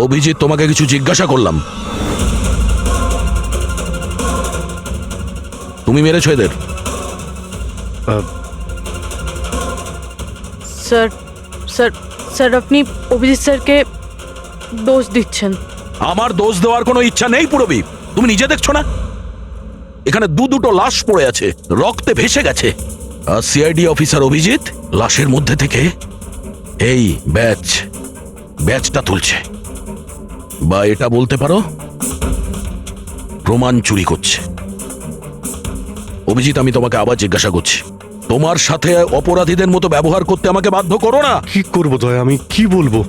অভিজিৎ, তোমাকে কিছু জিজ্ঞাসা করলাম। তুমি মেরেছো এদের? স্যার স্যার স্যার, আপনি অভিজিৎ স্যারকে দোষ দিচ্ছেন। আমার দোষ দেওয়ার কোনো ইচ্ছা নেই পুরবি। তুমি নিজে দেখছো না এখানে দুটো লাশ পড়ে আছে, রক্তে ভেসে গেছে। আর সিআইডি অফিসার অভিজিৎ লাশের মধ্যে থেকে এই ব্যাচটা তুলছে, বা এটা বলতে পারো প্রমাণ চুরি করছে। অভিজিৎ, আমি তোমাকে আবার জিজ্ঞাসা করছি, তোমার সাথে অপরাধীদের মতো ব্যবহার করতে আমাকে বাধ্য করো না। কি করবো দয়া, আমি কি বলবো?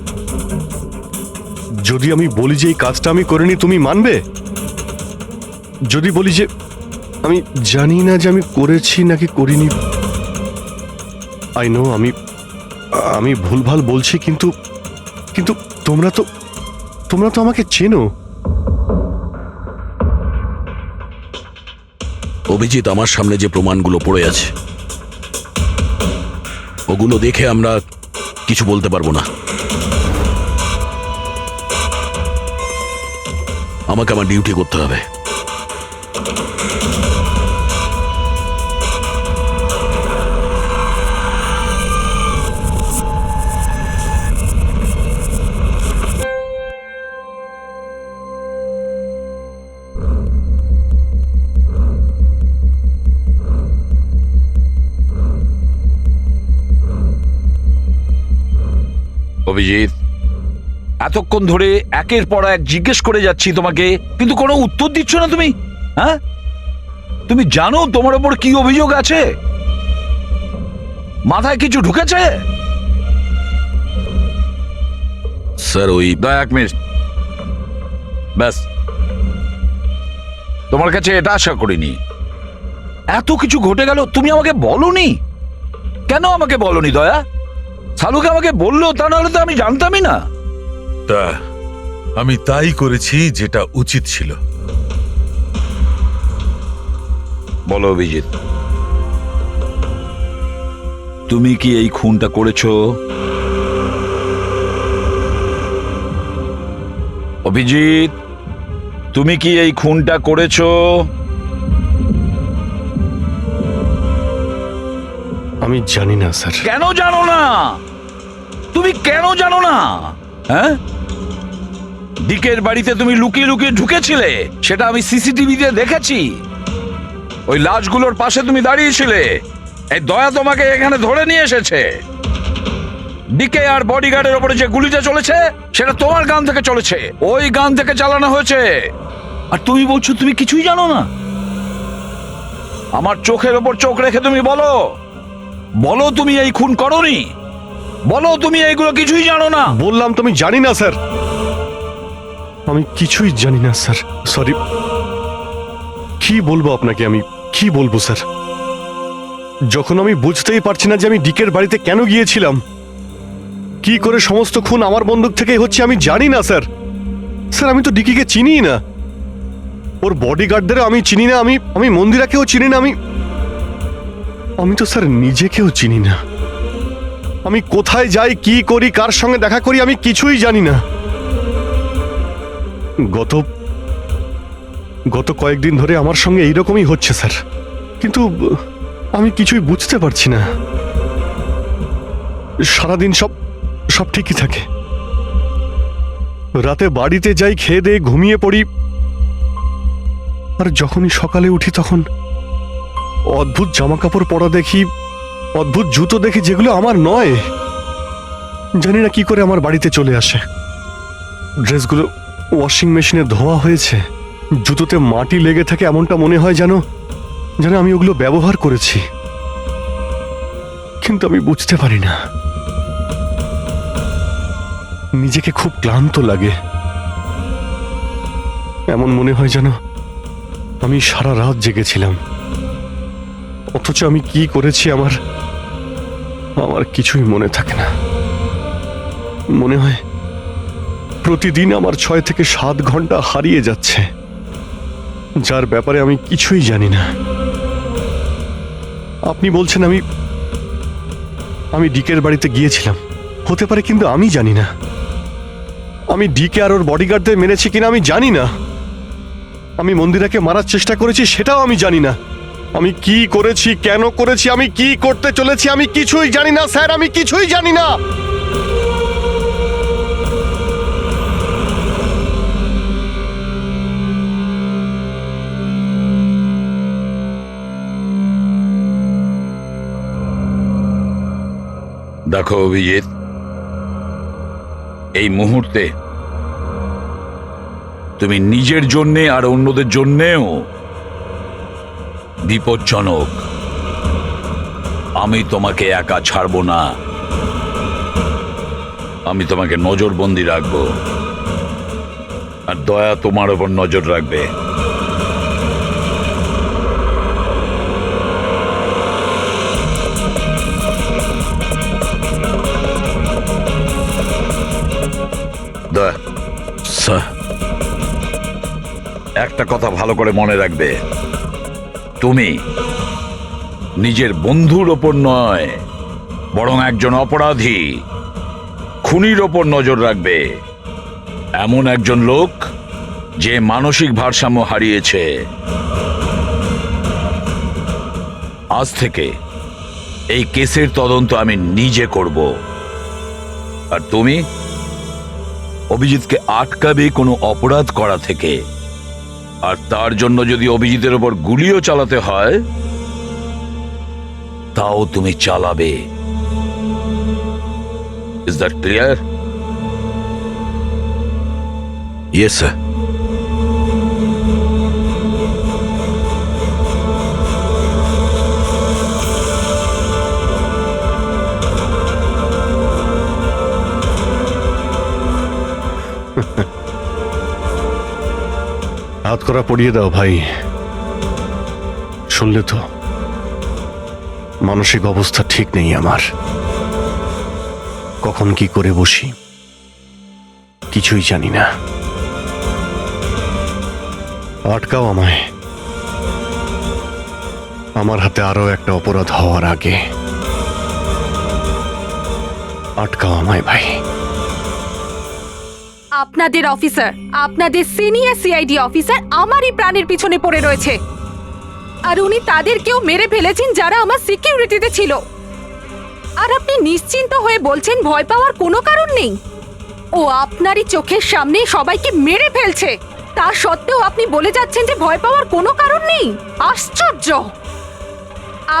যদি আমি বলি যে এই কাজটা আমি করিনি, তুমি মানবে? যদি বলি যে আমি জানি না যে আমি করেছি নাকি করিনি, আই নো আমি ভুলভাল বলছি, কিন্তু কিন্তু তোমরা তো আমাকে চেনো। অভিজিৎ, আমার সামনে যে প্রমাণগুলো পড়ে আছে ওগুলো দেখে আমরা কিছু বলতে পারবো না। আমাকে আমার ডিউটি করতে হবে। অভিজিৎ, এতক্ষণ ধরে একের পর এক জিজ্ঞেস করে যাচ্ছি তোমাকে, কিন্তু কোনো উত্তর দিচ্ছ না তুমি। হ্যাঁ, তুমি জানো তোমার ওপর কি অভিযোগ আছে? মাথায় কিছু ঢুকেছে? স্যার ওই এক মিনিট, ব্যাস। তোমার কাছে এটা আশা করিনি। এত কিছু ঘটে গেল, তুমি আমাকে বলনি কেন? আমাকে বলনি দয়া? সালুকে আমাকে বললো, তা নাহলে তো আমি জানতামই না। তা আমি তাই করেছি যেটা উচিত ছিল। বলো অভিজিৎ, তুমি কি এই খুনটা করেছো? অভিজিৎ, তুমি কি এই খুনটা করেছো? আমি জানি না স্যার। কেন জানো না? তুমি কেন জানো না? হ্যাঁ, ডিকের বাড়িতে তুমি লুকিয়ে লুকিয়ে ঢুকেছিলে, সেটা আমি সিসিটিভিতে দেখেছি। ওই লাশগুলোর পাশে তুমি দাঁড়িয়েছিলে। এই দয়া তোমাকে এখানে ধরে নিয়ে এসেছে। ডিকে আর বডিগার্ডের উপরে যে গুলিটা চলেছে, সেটা তোমার গান থেকে চলেছে, ওই গান থেকে চালানো হয়েছে। আর তুমি বলছো তুমি কিছুই জানো না? আমার চোখের ওপর চোখ রেখে তুমি বলো, বলো তুমি এই খুন করোনি। বলো তুমি এইগুলো কিছুই জানো না। বললাম তুমি জানি না স্যার, আমি কিছুই জানি না স্যার। সরি। কি বলবো আপনাকে, আমি কি বলবো স্যার? যখন আমি বুঝতেই পারছি না যে আমি ডিকের বাড়িতে কেন গিয়েছিলাম, কি করে সমস্ত খুন আমার বন্দুক থেকেই হচ্ছে, আমি জানি না স্যার। স্যার আমি তো ডিকিকে চিনি না, ওর বডিগার্ডদেরও আমি চিনি না, আমি মন্দিরাকেও চিনি না, আমি তো স্যার নিজেকেও চিনি না। আমি কোথায় যাই, কি করি, কার সঙ্গে দেখা করি, আমি কিছুই জানি না। গত কয়েকদিন ধরে আমার সঙ্গে এইরকমই হচ্ছে স্যার, কিন্তু আমি কিছুই বুঝতে পারছি না। সারাদিন সব ঠিকই থাকে, রাতে বাড়িতে যাই, খেয়ে দিয়ে ঘুমিয়ে পড়ি, আর যখনই সকালে উঠি তখন অদ্ভুত জামা কাপড় পরা দেখি, অদ্ভুত জুতো দেখি, যেগুলো আমার নয়। জানি না কি করে আমার বাড়িতে চলে আসে। ড্রেসগুলো ওয়াশিং মেশিনে ধোয়া হয়েছে, জুতোতে মাটি লেগে থাকে, এমনটা মনে হয় যেন আমি ওগুলো ব্যবহার করেছি, কিন্তু আমি বুঝতে পারি না। নিজেকে খুব ক্লান্ত লাগে, এমন মনে হয় যেন আমি সারা রাত জেগেছিলাম, অথচ আমি কি করেছি আমার কিছুই মনে থাকে না। মনে হয় প্রতিদিন আমার 6 থেকে 7 ঘন্টা হারিয়ে যাচ্ছে, যার ব্যাপারে আমি কিছুই জানি না। আপনি বলছেন আমি ডিকের বাড়িতে গিয়েছিলাম, হতে পারে, কিন্তু আমি জানি না। আমি ডিকে আর ওর বডিগার্ডদের মেরেছি কিনা আমি জানি না। আমি মন্দিরাকে মারার চেষ্টা করেছি সেটাও আমি জানি না। আমি কি করেছি, কেন করেছি, আমি কি করতে চলেছি, আমি কিছুই জানি না স্যার, আমি কিছুই জানি না। দেখো অভিজিৎ, এই মুহূর্তে তুমি নিজের জন্যে আর অন্যদের জন্যেও বিপজ্জনক। আমি তোমাকে একা ছাড়বো না, আমি তোমাকে নজরবন্দি রাখবো, আর দয়া তোমার ওপর নজর রাখবে। দয়া, স্যার একটা কথা ভালো করে মনে রাখবে, তুমি নিজের বন্ধুর ওপর নয়, বরং একজন অপরাধী খুনির ওপর নজর রাখবে। এমন একজন লোক যে মানসিক ভারসাম্য হারিয়েছে। আজ থেকে এই কেসের তদন্ত আমি নিজে করব, আর তুমি অভিজিৎকে আটকাবে কোনো অপরাধ করা থেকে। আর তার জন্য যদি অভিজিতের ওপর গুলিও চালাতে হয়, তাও তুমি চালাবে। Is that clear? Yes sir. হাত করা পড়িয়ে দাও ভাই। শুনলে তো, মানসিক অবস্থা ঠিক নেই আমার। কখন কি করে বসি কিছুই জানি না। আটকাও আমায়, আমার হাতে আরো একটা অপরাধ হওয়ার আগে। আটকাও আমায় ভাই। আপনাদের অফিসার, আপনাদের সিনিয়র সিআইডি অফিসার আমারই প্রাণের পিছনে পড়ে রয়েছে, আর উনি তাদেরকেও মেরে ফেলেছেন যারা আমার সিকিউরিটিতে ছিল। আর আপনি নিশ্চিন্ত হয়ে বলছেন ভয় পাওয়ার কোনো কারণ নেই। ও আপনারই চোখের সামনে সবাইকে মেরে ফেলছে, তা সত্ত্বেও আপনি বলে যাচ্ছেন যে ভয় পাওয়ার কোনো কারণ নেই। আশ্চর্য!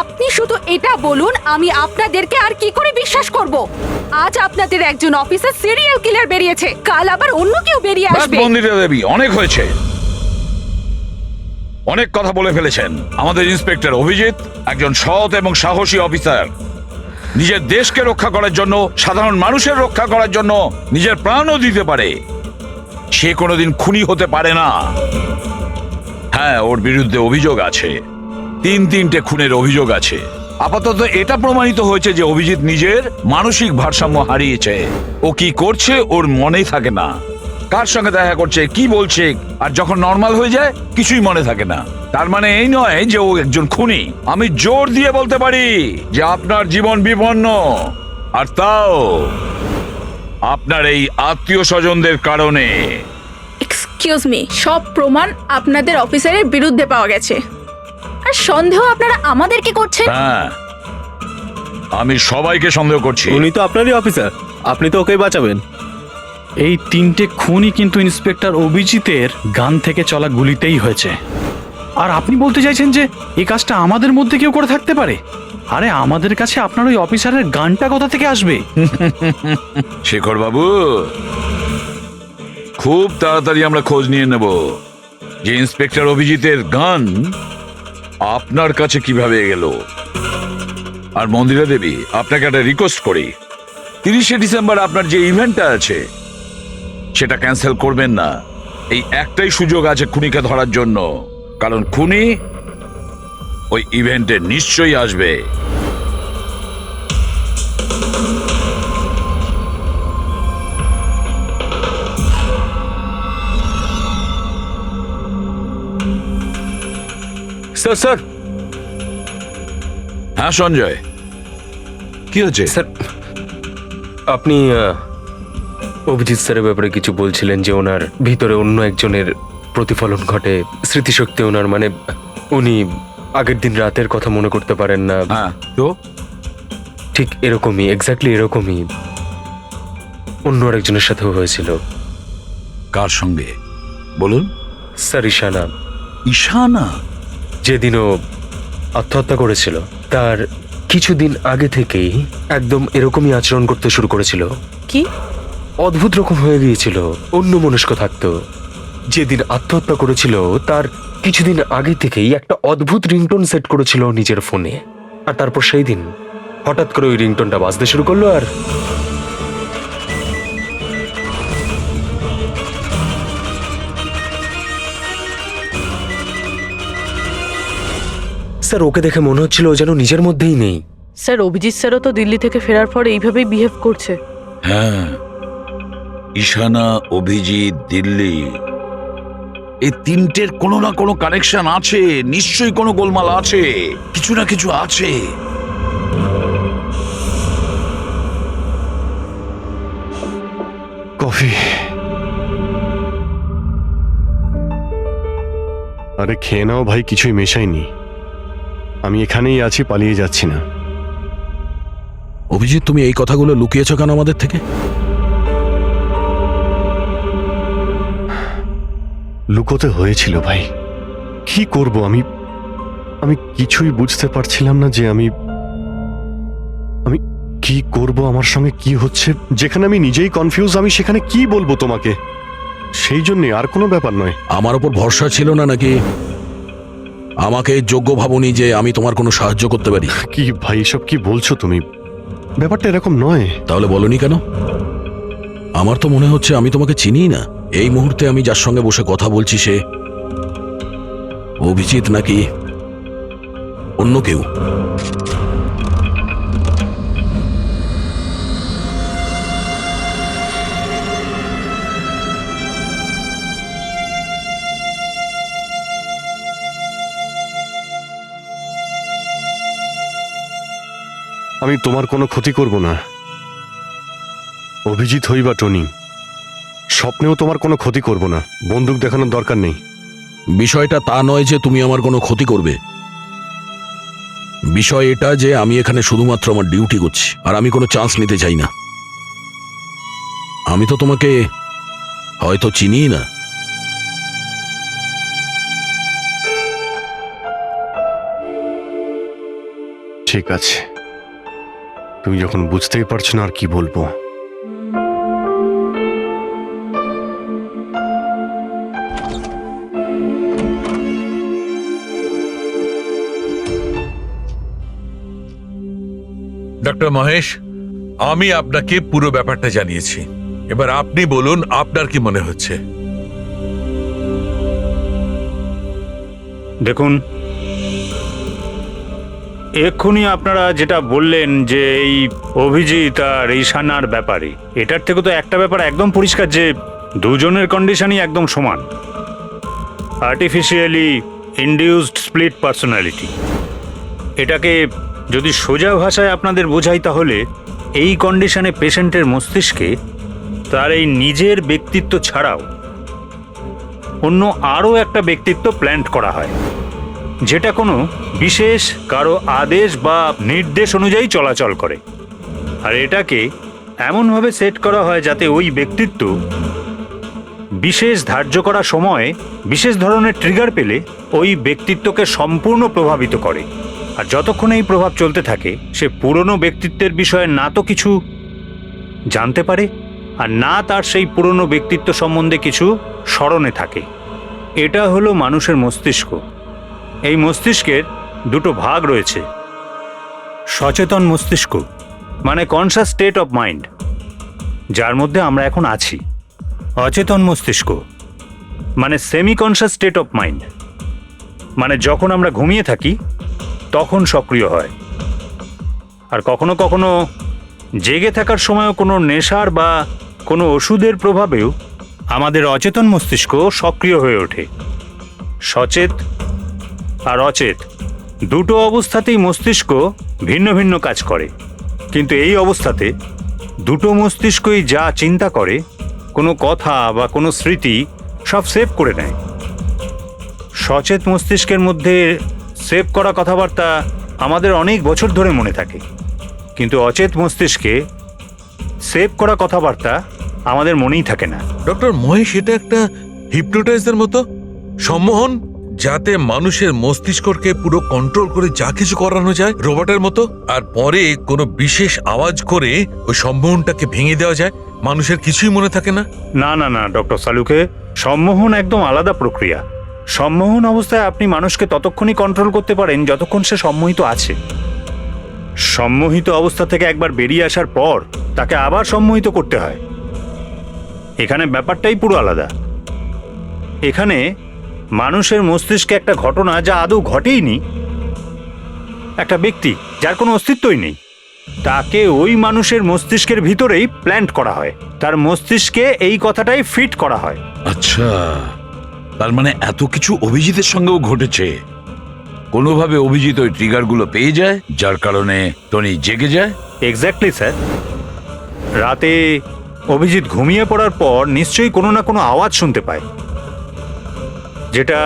আপনি শুধু এটা বলুন, আমি আপনাদেরকে আর কি করে বিশ্বাস করব? আজ আপনাদের একজন অফিসার সিরিয়াল কিলার বেরিয়েছে, কাল আবার অন্য কেউ বেরিয়ে আসবে। মন্দিরা দেবী, অনেক হয়েছে, অনেক কথা বলে ফেলেছেন। আমাদের ইন্সপেক্টর অভিজিৎ একজন সৎ এবং সাহসী অফিসার। নিজের দেশকে রক্ষা করার জন্য, সাধারণ মানুষের রক্ষা করার জন্য নিজের প্রাণও দিতে পারে। সে কোনোদিন খুনি হতে পারে না। হ্যাঁ, ওর বিরুদ্ধে অভিযোগ আছে, তিনটে খুনের অভিযোগ আছে। আপাতত এটা প্রমাণিত হয়েছে যে অভিজিৎ নিজের মানসিক ভারসাম্য হারিয়েছে। ও কি করছে ওর মনেই থাকে না, কার সঙ্গে দেখা করছে, কি বলছে, আর যখন নর্মাল হয়ে যায় কিছুই মনে থাকে না। তার মানে এই নয় যে ও একজন খুনি। আমি জোর দিয়ে বলতে পারি যে আপনার জীবন বিপন্ন, আর তাও আপনার এই আত্মীয় স্বজনদের কারণে। এক্সকিউজ মি, সব প্রমাণ আপনাদের অফিসারের বিরুদ্ধে পাওয়া গেছে, আর সন্দেহ আপনারা আমাদেরকে করছেন। হ্যাঁ, আমি সবাইকে সন্দেহ করছি। উনি তো আপনারই অফিসার, আপনি তো ওকেই বাঁচাবেন। এই 3টে খুনই কিন্তু ইন্সপেক্টর অভিজিতের গান থেকে চলা গুলিতেই হয়েছে। আর আপনি বলতে চাইছেন যে এই কাজটা আমাদের মধ্যে কেউ করে থাকতে পারে? আরে আমাদের কাছে আপনার ওই অফিসারের গানটা কোথা থেকে আসবে? শেখর বাবু, খুব তাড়াতাড়ি আমরা খোঁজ নিয়ে নেব যে ইন্সপেক্টর অভিজিতের গান আপনার কাছে কিভাবে গেল। আর মন্দিরা দেবী, আপনাকে একটা রিকোয়েস্ট করি, 30শে ডিসেম্বর আপনার যে ইভেন্টটা আছে সেটা ক্যান্সেল করবেন না। এই একটাই সুযোগ আছে খুনিকে ধরার জন্য, কারণ খুনি ওই ইভেন্টে নিশ্চয়ই আসবে। স্যার স্যার হ্যাঁ সঞ্জয়, কি হচ্ছে? স্যার, আপনি অভিজিৎ স্যারের ব্যাপারে কিছু বলছিলেন যে ওনার ভিতরে অন্য একজনের প্রতিফলন ঘটে, স্মৃতিশক্তি ওনার, মানে উনি আগের দিন রাতের কথা মনে করতে পারেন না। হ্যাঁ, তো ঠিক এরকমই, এক্স্যাক্টলি এরকমই অন্য আরেকজনের সাথেও হয়েছিল। কার সঙ্গে বলুন? স্যার, ঈশানা। ঈশানা? যেদিনও আত্মহত্যা করেছিল তার কিছুদিন আগে থেকেই একদম এরকমই আচরণ করতে শুরু করেছিল। কি অদ্ভুত রকম হয়ে গিয়েছিল, অন্য মনস্ক থাকতো। যেদিন আত্মহত্যা করেছিল তার কিছুদিন আগে থেকেই একটা অদ্ভুত রিংটোন সেট করেছিল নিজের ফোনে, আর তারপর সেই দিন হঠাৎ করে ওই রিংটোনটা বাজতে শুরু করলো। আর স্যার, ওকে দেখে মনে হচ্ছিল ও যেন নিজের মধ্যেই নেই। স্যার, অভিজিৎ স্যারও তো দিল্লি থেকে ফেরার পর এইভাবেই বিহেভ করছে। হ্যাঁ, ঈশানা, অভিজিৎ, দিল্লি, এই তিনটের কোনো না কোনো কানেকশন আছে, নিশ্চয়ই কোনো গোলমাল আছে, কিছু না কিছু আছে। কফি। আরে খেয়ে নাও ভাই, কিছুই মেশাইনি। আমি এখানেই আছি, পালিয়ে যাচ্ছি না। অভিজিৎ, তুমি এই কথাগুলো লুকিয়েছো কেন আমাদের থেকে? লুকোতে হয়েছিল ভাই, কি করব আমি? আমি কিছুই বুঝতে পারছিলাম না যে আমি কি করব, আমার সঙ্গে কি হচ্ছে। যেখানে আমি নিজেই কনফিউজ, আমি সেখানে কি বলবো তোমাকে? সেই জন্যই, আর কোনো ব্যাপার নয়। আমার ওপর ভরসা ছিল না নাকি? আমাকে যোগ্য ভাবনি যে আমি তোমার কোনো সাহায্য করতে পারি? কি ভাই, এসব কি বলছো তুমি? ব্যাপারটা এরকম নয়। তাহলে বলনি কেন? আমার তো মনে হচ্ছে আমি তোমাকে চিনিই না। এই মুহূর্তে আমি যার সঙ্গে বসে কথা বলছি সে অভিজিৎ নাকি অন্য কেউ? আমি তোমার কোনো ক্ষতি করব না, অভিজিৎ হই বা টনি। স্বপ্নেও তোমার কোনো ক্ষতি করব না, বন্দুক দেখানোর দরকার নেই। বিষয়টা তা নয় যে তুমি আমার কোনো ক্ষতি করবে। বিষয় এটা যে আমি এখানে শুধুমাত্র আমার ডিউটি করছি, আর আমি কোনো চান্স নিতে চাই না। আমি তো তোমাকে হয়তো চিনিই না। ঠিক আছে, তুমি যখন বুঝতেই পারছো না আর কি বলবো। ডক্টর মহেশ, আমি আপনাকে পুরো ব্যাপারটা জানিয়েছি। এবার আপনি বলুন আপনার কি মনে হচ্ছে? দেখুন, এক্ষুনি আপনারা যেটা বললেন যে এই অভিজিৎ আর ঈশানার ব্যাপারে, এটার থেকে তো একটা ব্যাপার একদম পরিষ্কার যে দুজনের কন্ডিশনই একদম সমান। Artificially induced split personality. এটাকে যদি সোজা ভাষায় আপনাদের বোঝাই তাহলে এই কন্ডিশনে পেশেন্টের মস্তিষ্কে তার এই নিজের ব্যক্তিত্ব ছাড়াও অন্য আরও একটা ব্যক্তিত্ব প্ল্যান্ট করা হয়, যেটা কোনো বিশেষ কারো আদেশ বা নির্দেশ অনুযায়ী চলাচল করে। আর এটাকে এমনভাবে সেট করা হয় যাতে ওই ব্যক্তিত্ব বিশেষ ধার্য করা সময়ে বিশেষ ধরনের ট্রিগার পেলে ওই ব্যক্তিত্বকে সম্পূর্ণ প্রভাবিত করে। আর যতক্ষণ এই প্রভাব চলতে থাকে সে পুরনো ব্যক্তিত্বের বিষয়ে না তো কিছু জানতে পারে আর না তার সেই পুরনো ব্যক্তিত্ব সম্বন্ধে কিছু স্মরণে থাকে। এটা হলো মানুষের মস্তিষ্ক। এই মস্তিষ্কের দুটো ভাগ রয়েছে। সচেতন মস্তিষ্ক মানে কনসাস স্টেট অফ মাইন্ড, যার মধ্যে আমরা এখন আছি। অচেতন মস্তিষ্ক মানে semi conscious state of mind, মানে যখন আমরা ঘুমিয়ে থাকি তখন সক্রিয় হয়। আর কখনো কখনো জেগে থাকার সময়ও কোনো নেশার বা কোনো ওষুধের প্রভাবেও আমাদের অচেতন মস্তিষ্ক সক্রিয় হয়ে ওঠে। সচেত আর অচেত দুটো অবস্থাতেই মস্তিষ্ক ভিন্ন ভিন্ন কাজ করে, কিন্তু এই অবস্থাতে দুটো মস্তিষ্কই যা চিন্তা করে, কোনো কথা বা কোনো স্মৃতি সব সেভ করে নেয়। সচেত মস্তিষ্কের মধ্যে সেভ করা কথাবার্তা আমাদের অনেক বছর ধরে মনে থাকে, কিন্তু অচেত মস্তিষ্কে সেভ করা কথাবার্তা আমাদের মনেই থাকে না। ডক্টর মহেশ, এটা একটা হিপনোটাইজার মতো সম্মোহন, যাতে মানুষের মস্তিষ্ককে পুরো কন্ট্রোল করে যা কিছু করানো যায় রোবটের মতো, আর পরে কোনো বিশেষ আওয়াজ করে ওই সম্মোহনটাকে ভেঙে দেওয়া যায়। মানুষের কিছুই মনে থাকে না। না না না ডক্টর সালুকে, সম্মোহন একদম আলাদা প্রক্রিয়া। সম্মোহন অবস্থায় আপনি মানুষকে ততক্ষণই কন্ট্রোল করতে পারেন যতক্ষণ সে সম্মোহিত আছে। সম্মোহিত অবস্থা থেকে একবার বেরিয়ে আসার পর তাকে আবার সম্মোহিত করতে হয়। এখানে ব্যাপারটাই পুরো আলাদা। এখানে মানুষের মস্তিষ্কে একটা ঘটনা যা আদৌ ঘটেইনি, একটা ব্যক্তি যার কোনো অস্তিত্বই নেই, তাকে ওই মানুষের মস্তিষ্কের ভিতরেই প্ল্যান্ট করা হয়। তার মস্তিষ্কে এই কথাটাই ফিট করা হয়। আচ্ছা, তার মানে এত কিছু অভিজিতের সঙ্গেও ঘটেছে। কোনোভাবে অভিজিৎ ওই ট্রিগারগুলো পেয়ে যায়, যার কারণে টনি জেগে যায়। Exactly sir. রাতে অভিজিৎ ঘুমিয়ে পড়ার পর নিশ্চয়ই কোনো না কোনো আওয়াজ শুনতে পায়, যেটা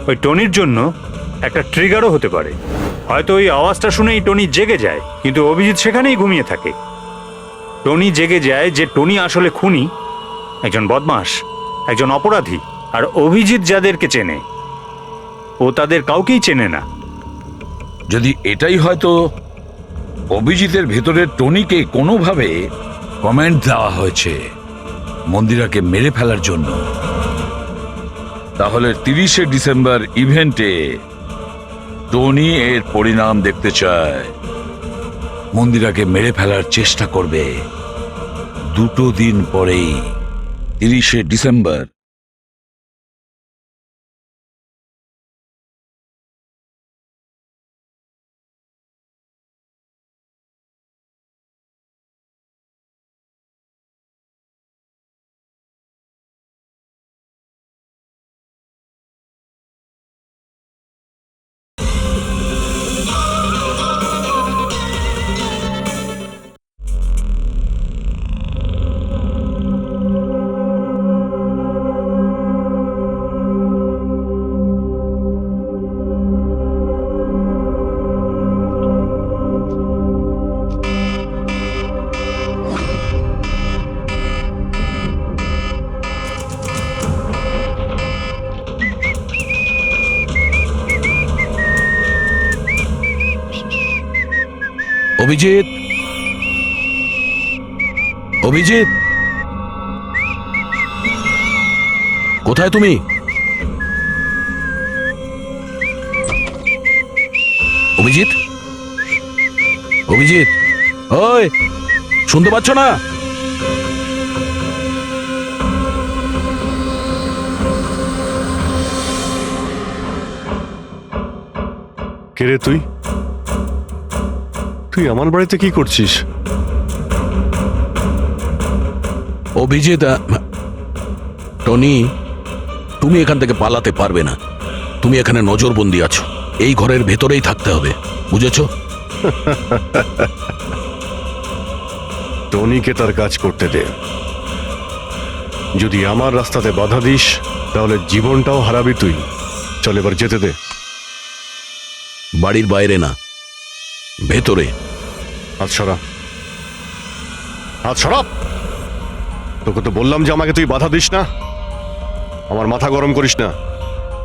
ওই টনির জন্য একটা ট্রিগারও হতে পারে। হয়তো ওই আওয়াজটা শুনেই টনি জেগে যায়, কিন্তু অভিজিৎ সেখানেই ঘুমিয়ে থাকে। টনি জেগে যায় যে টনি আসলে খুনি, একজন বদমাশ, একজন অপরাধী। আর অভিজিৎ যাদেরকে চেনে ও তাদের কাউকেই চেনে না। যদি এটাই হয়তো অভিজিতের ভেতরে টনিকে কোনোভাবে কমেন্ট দেওয়া হয়েছে, মন্দিরাকে মেরে ফেলার জন্য, তাহলে 30শে ডিসেম্বর ইভেন্টে টনি এর পরিণাম দেখতে চায়। মন্দিরাকে মেরে ফেলার চেষ্টা করবে 2 দিন পরেই, 30শে ডিসেম্বর। অভিজিৎ, অভিজিৎ, কোথায় তুমি? অভিজিৎ, অভিজিৎ, ওই শুনতে পাচ্ছ না? কে রে তুই? তুই আমার বাড়িতে কি করছিস? অভিজিৎ, টনি, তুমি এখান থেকে পালাতে পারবে না। তুমি এখানে নজরবন্দি আছো, এই ঘরের ভেতরেই থাকতে হবে, বুঝেছো? টনিকে তার কাজ করতে দে। যদি আমার রাস্তাতে বাধা দিস তাহলে জীবনটাও হারাবি তুই। চল এবার যেতে দে। বাড়ির বাইরে না, ভেতরে। হাত সরা, হাত সরা। তোকে তো বললাম যে আমাকে তুই বাধা দিস না। আমার মাথা গরম করিস না।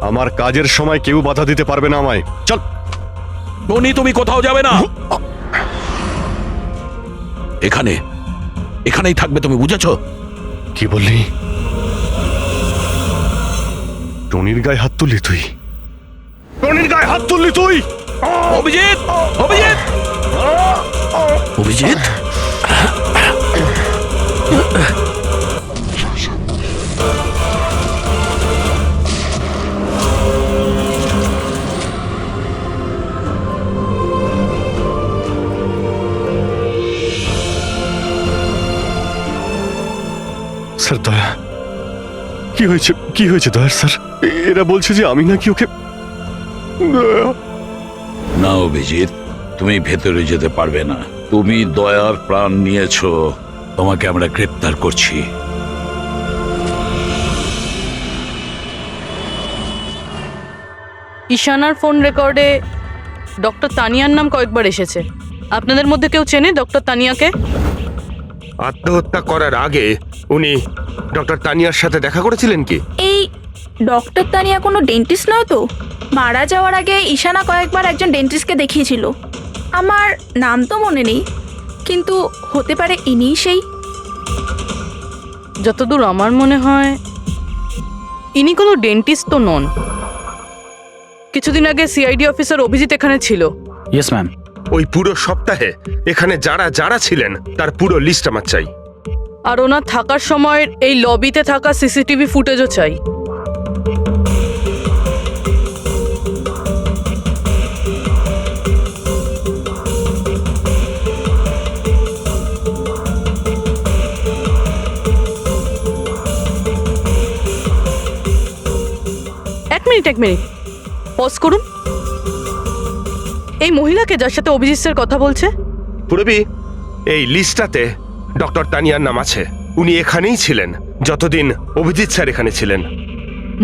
আমার কাজের সময় কেউ বাধা দিতে পারবে না আমায়। চল। টনি, তুমি কোথাও যাবে না, এখানে, এখানেই থাকবে তুমি, বুঝেছো? কি বললি? টনির গায়ে হাত তুললি তুই? টনির গায়ে হাত তুললি তুই? অভিজিৎ, অভিজিৎ, অভিজিৎ, স্যার দয়া, কি হয়েছে? কি হয়েছে দয়ার স্যার? এরা বলছে যে আমি নাকি ওকে। না অভিজিৎ, তুমি ভেতরে যেতে পারবে না। তুমি দয়ার প্রাণ নিয়েছো, তোমাকে আমরা গ্রেপ্তার করছি। ঈশানার ফোন রেকর্ডে ডক্টর তানিয়ার নাম কয়েকবার এসেছে। আপনাদের মধ্যে কেউ চেনে ডক্টর তানিয়াকে? আত্মহত্যা করার আগে উনি ডক্টর তানিয়ার সাথে দেখা করেছিলেন কি? এই ডক্টর তানিয়া কোনো ডেন্টিস্ট নয় তো? মারা যাওয়ার আগে ঈশানা কয়েকবার একজন ডেন্টিস্টকে দেখিয়েছিল। আমার নাম তো মনে নেই, কিন্তু হতে পারে ইনিই সেই। যতদূর আমার মনে হয় ইনি কোনো ডেন্টিস্ট তো নন। কিছুদিন আগে সিআইডি অফিসার অভিজিৎ এখানে ছিল। Yes ma'am. ওই পুরো সপ্তাহে এখানে যারা যারা ছিলেন তার পুরো লিস্ট আমার চাই। আর ওনার থাকার সময় এই লবিতে থাকা সিসিটিভি ফুটেজও চাই। এক মিনিট পজ করুন। এই মহিলাকে যার সাথে অভিজিৎ স্যার কথা বলছে? পুরবি, এই লিস্টটাতে ডক্টর তানিয়ার নাম আছে। উনি এখানেই ছিলেন যতদিন অভিজিৎ স্যার এখানে ছিলেন।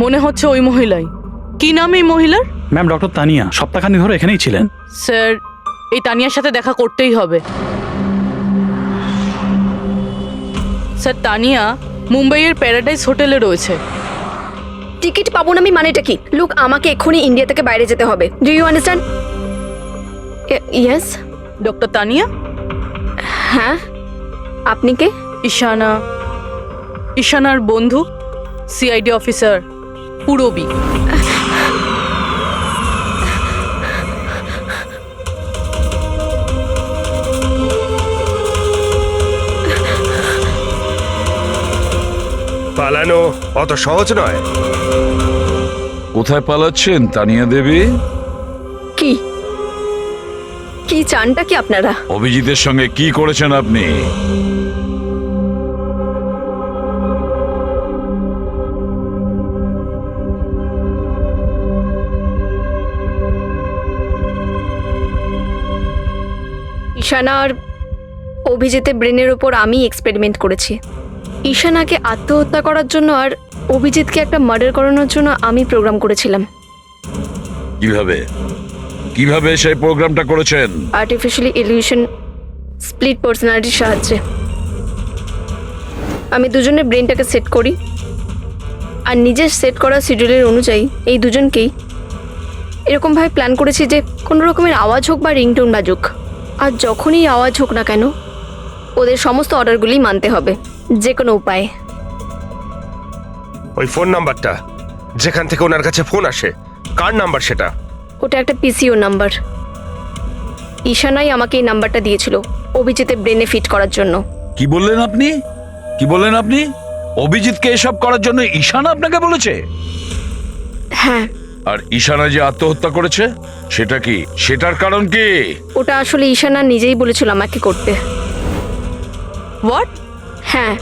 মনে হচ্ছে ওই মহিলাই। কি নাম এই মহিলার? ম্যাম, ডক্টর তানিয়া সপ্তাহখানেক ধরে এখানেই ছিলেন। স্যার, এই তানিয়ার সাথে দেখা করতেই হবে। স্যার, তানিয়া মুম্বাইয়ের প্যারাডাইস হোটেলে রয়েছে। টিকিট পাবো না আমি মানেটা কি? লুক, আমাকে এক্ষুনি ইন্ডিয়া থেকে বাইরে যেতে হবে। Do you understand? Yes. Doctor Tania? হ্যাঁ, আপনি কে? ঈশানা, ঈশানার বন্ধু সিআইডি অফিসার পুরবী। পালানো অত সহজ নয়। কোথায় পালাচ্ছেন তানিয়া দেবী? কি কি চানটা কি আপনারা? অভিজিতের সঙ্গে কি করেছেন আপনি? ঈশানা আর অভিজিতের ব্রেনের ওপর আমি এক্সপেরিমেন্ট করেছি। ঈশানাকে আত্মহত্যা করার জন্য আর অভিজিৎকে একটা মার্ডার করানোর জন্য আমি প্রোগ্রাম করেছিলাম। কিভাবে কিভাবে সেই প্রোগ্রামটা করেছেন? আর্টিফিশিয়ালি ইলিউশন স্প্লিট পার্সোনালিটির সাহায্যে আমি দুজনের ব্রেনটাকে সেট করি, আর নিজের সেট করা শিডিউলের অনুযায়ী এই দুজনকেই এরকমভাবে প্ল্যান করেছি যে কোনো রকমের আওয়াজ হোক বা রিংটোন বাজুক, আর যখনই আওয়াজ হোক না কেন ওদের সমস্ত অর্ডারগুলি মানতে হবে যে কোনো উপায়ে। ওই ফোন নাম্বারটা যেখান থেকে ওনার কাছে ফোন আসে, কার নাম্বার সেটা? ওটা একটা পিসিও নাম্বার। ঈশানাই আমাকে এই নাম্বারটা দিয়েছিল অভিজিতের ব্রেনে ফিট করার জন্য। কি বললেন আপনি? কি বললেন আপনি? অভিজিৎকে এসব করার জন্য ঈশানা আপনাকে বলেছে? হ্যাঁ। আর ঈশানা যে আত্মহত্যা করেছে সেটা কি? সেটার কারণ কি? ওটা আসলে ঈশানা নিজেই বলেছিল আমাকে করতে। হোয়াট? হ্যাঁ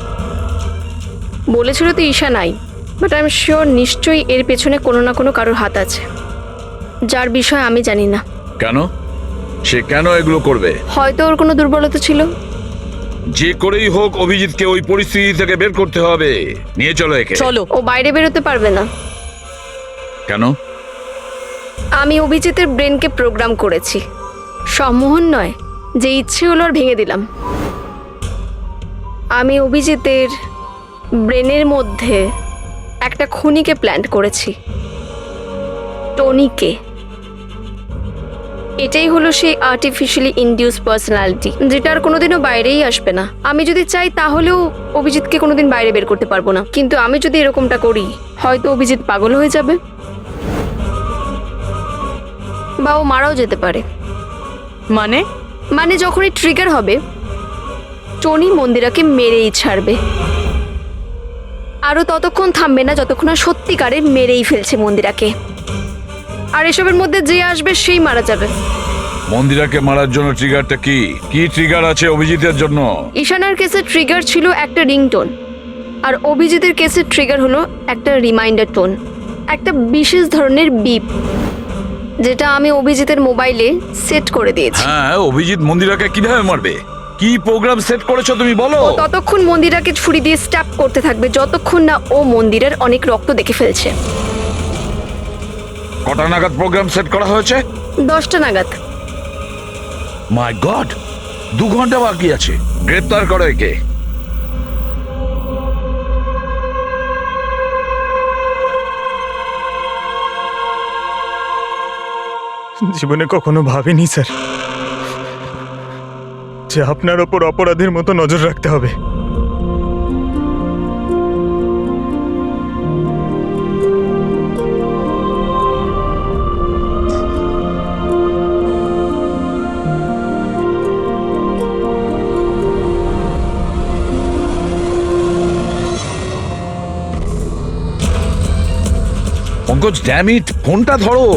বলেছিল তো ঈশানাই, বাট আই এম শিওর নিশ্চয়ই এর পেছনে কোনো না কোনো কারোর হাত আছে, যার বিষয়ে আমি জানি না। কেন? সে কেন এগুলো করবে? হয়তো ওর কোনো দুর্বলতা ছিল। যে করেই হোক অভিজিৎকে ওই পরিস্থিতি থেকে বের করতে হবে। নিয়ে চলো একে। চলো। ও বাইরে বেরোতে পারবে না। কেন? আমি অভিজিতের ব্রেনকে প্রোগ্রাম করেছি। সম্মোহন নয়, যে ইচ্ছে হলো আর ভেঙে দিলাম। আমি অভিজিতের ব্রেনের মধ্যে একটা খুনিকে প্ল্যান্ট করেছি, টনিকে। এটাই হলো সেই আর্টিফিশিয়ালি ইনডিউস পার্সোনালিটি, যেটা আর কোনোদিনও বাইরেই আসবে না। আমি যদি চাই তাহলেও অভিজিৎকে কোনোদিন বাইরে বের করতে পারবো না, কিন্তু আমি যদি এরকমটা করি হয়তো অভিজিৎ পাগল হয়ে যাবে বা ও মারাও যেতে পারে। মানে যখনই ট্রিগার হবে টনি মন্দিরাকে মেরেই ছাড়বে, আরও ততক্ষণ থামবে না যতক্ষণ না সত্যিকারে মেরেই ফেলছে মন্দিরাকে। আর এসবের মধ্যে যে আসবে সেই মারা যাবে। মন্দিরাকে মারার জন্য ট্রিগারটা কি? কি ট্রিগার আছে অভিজিতের জন্য? ঈশানার কেসে ট্রিগার ছিল একটা রিংটোন, আর অভিজিতের কেসে ট্রিগার হলো একটা রিমাইন্ডার টোন, একটা বিশেষ ধরনের বিপ, যেটা আমি অভিজিতের মোবাইলে সেট করে দিয়েছি। হ্যাঁ, অভিজিৎ মন্দিরাকে কিভাবে মারবে? কি প্রোগ্রাম সেট করেছো তুমি বলো? ও ততক্ষণ মন্দিরাকে ছুরি দিয়ে স্ট্যাপ করতে থাকবে যতক্ষণ না ও মন্দিরের অনেক রক্ত দেখে ফেলছে। কটা নাগাদ প্রোগ্রাম সেট করা হয়েছে? 10টা নাগাদ। মাই গড, 2 ঘন্টা বাকি আছে। গ্রেপ্তার করো একে। জীবনে কখনো ভাবিনি স্যার যে আপনার ওপর অপরাধীর মতো নজর রাখতে হবে। পঙ্কজ, ড্যাম ইট, ফোনটা ধরো।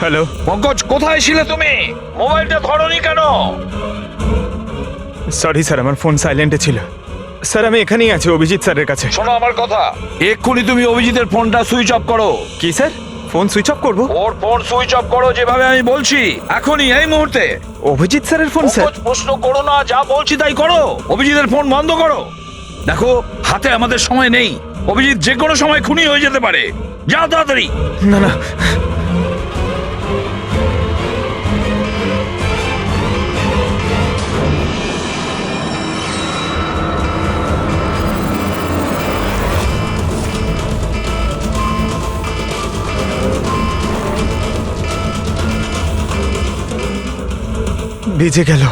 হ্যালো পঙ্কজ, কোথায় ছিলে তুমি? মোবাইলটা ধরোনি কেন? সরি স্যার, আমার ফোন সাইলেন্টে ছিল। স্যার আমি এখানেই আছি অভিজিৎ স্যারের কাছে। শোনো আমার কথা, এক্ষুনি তুমি অভিজিতের ফোনটা সুইচ অফ করো। কি স্যার, ফোন সুইচ অফ করবো? ওর ফোন সুইচ অফ করো যেভাবে আমি বলছি, এখনই, এই মুহূর্তে। অভিজিৎ স্যারের ফোন স্যার? প্রশ্ন করো না, যা বলছি তাই করো। অভিজিতের ফোন বন্ধ করো। দেখো, হাতে আমাদের সময় নেই। অভিজিৎ যে কোনো সময় খুনি হয়ে যেতে পারে। যাও তাড়াতাড়ি। না না, ভিজে গেল,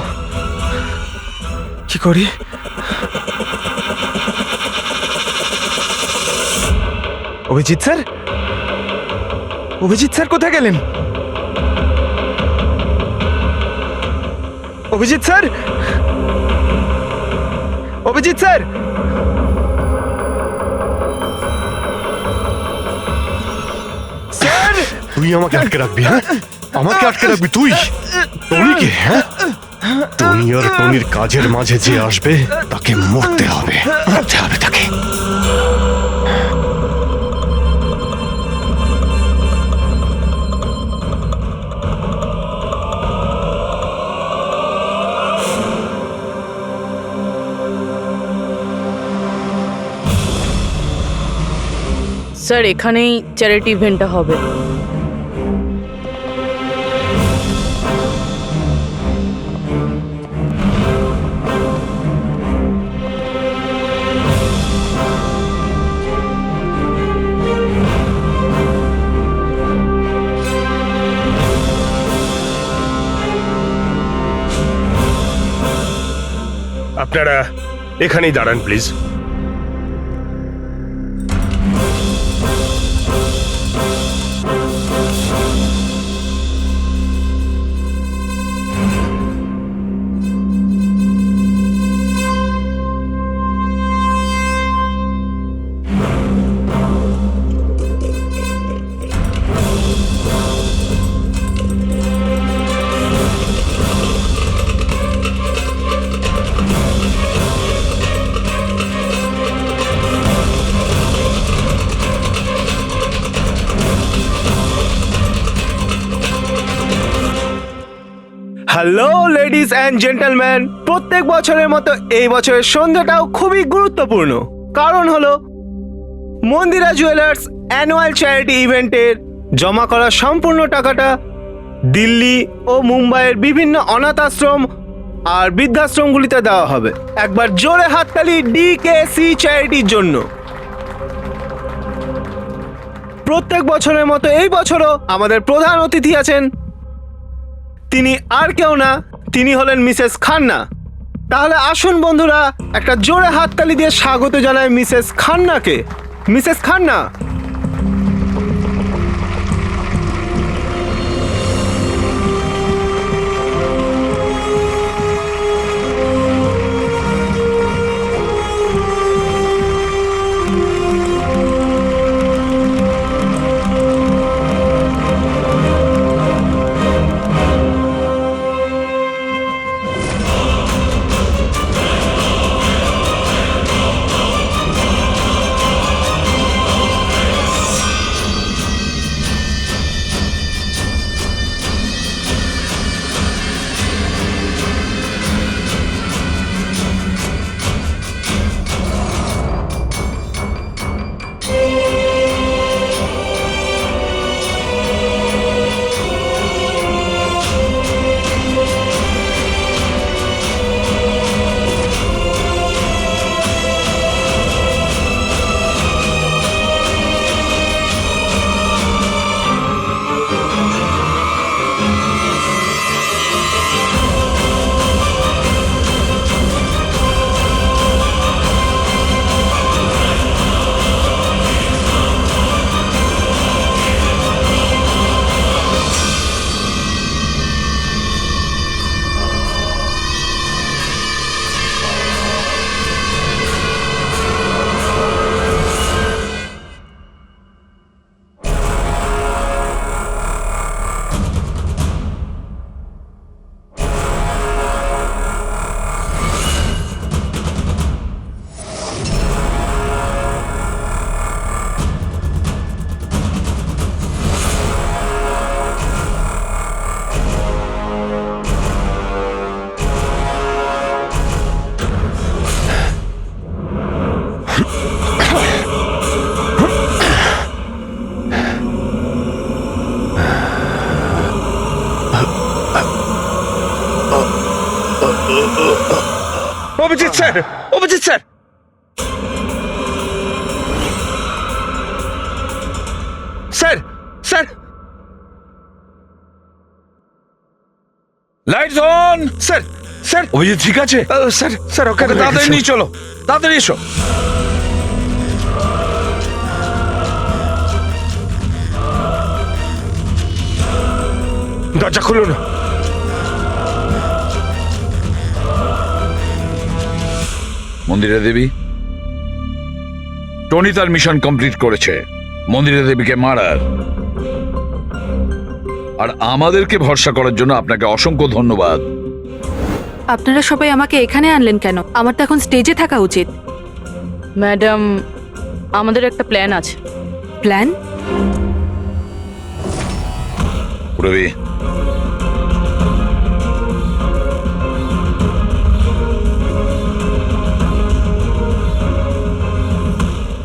কি করি? অভিজিৎ স্যার, অভিজিৎ স্যার কোথায় গেলেন? Abhijit sir, Abhijit sir, sir! তুই আমাকে আটকে রাখবি? হ্যাঁ, আমাকে আটকে রাখবি তুই? টনিকে? হ্যাঁ, টনি আর টনির কাজের মাঝে যে আসবে তাকে মরতে হবে, মরতে হবে তাকে। স্যার এখানেই চ্যারিটি ইভেন্টটা হবে। আপনারা এখানেই দাঁড়ান please. Hello ladies and gentleman, প্রত্যেক বছরের মতো এই বছরের সন্ধ্যাটাও খুবই গুরুত্বপূর্ণ। কারণ হলো মন্দিরা জুয়েলার্স অ্যানুয়াল চ্যারিটি ইভেন্টের জমা করা সম্পূর্ণ টাকাটা দিল্লি ও মুম্বাইয়ের বিভিন্ন অনাথ আশ্রম আর বৃদ্ধাশ্রমগুলিতে দেওয়া হবে। একবার জোরে হাততালি ডিকেসি চ্যারিটির জন্য। প্রত্যেক বছরের মতো এই বছরও আমাদের প্রধান অতিথি আছেন। তিনি আর কেউ না, তিনি হলেন মিসেস খান্না। তাহলে আসুন বন্ধুরা, একটা জোরে হাততালি দিয়ে স্বাগত জানাই মিসেস খান্নাকে। Mrs Khanna, Abhijit sir, Abhijit sir, sir, sir, lights on. Limon, sir sir Abhijit ঠিক আছে? স্যার স্যার ওকে ওকে তাড়াতাড়ি নিয়ে চলো, তাড়াতাড়ি এসো। দরজা খুলুন। মন্দিরা দেবী, টনি তার মিশন কমপ্লিট করেছে, মন্দিরা দেবীকে মারার। আর আমাদেরকে ভরসা করার জন্য আপনাকে অসংখ্য ধন্যবাদ। আপনারা সবাই আমাকে এখানে আনলেন কেন? আমার তো এখন স্টেজে থাকা উচিত। ম্যাডাম, আমাদের একটা প্ল্যান আছে। Plan? Robi,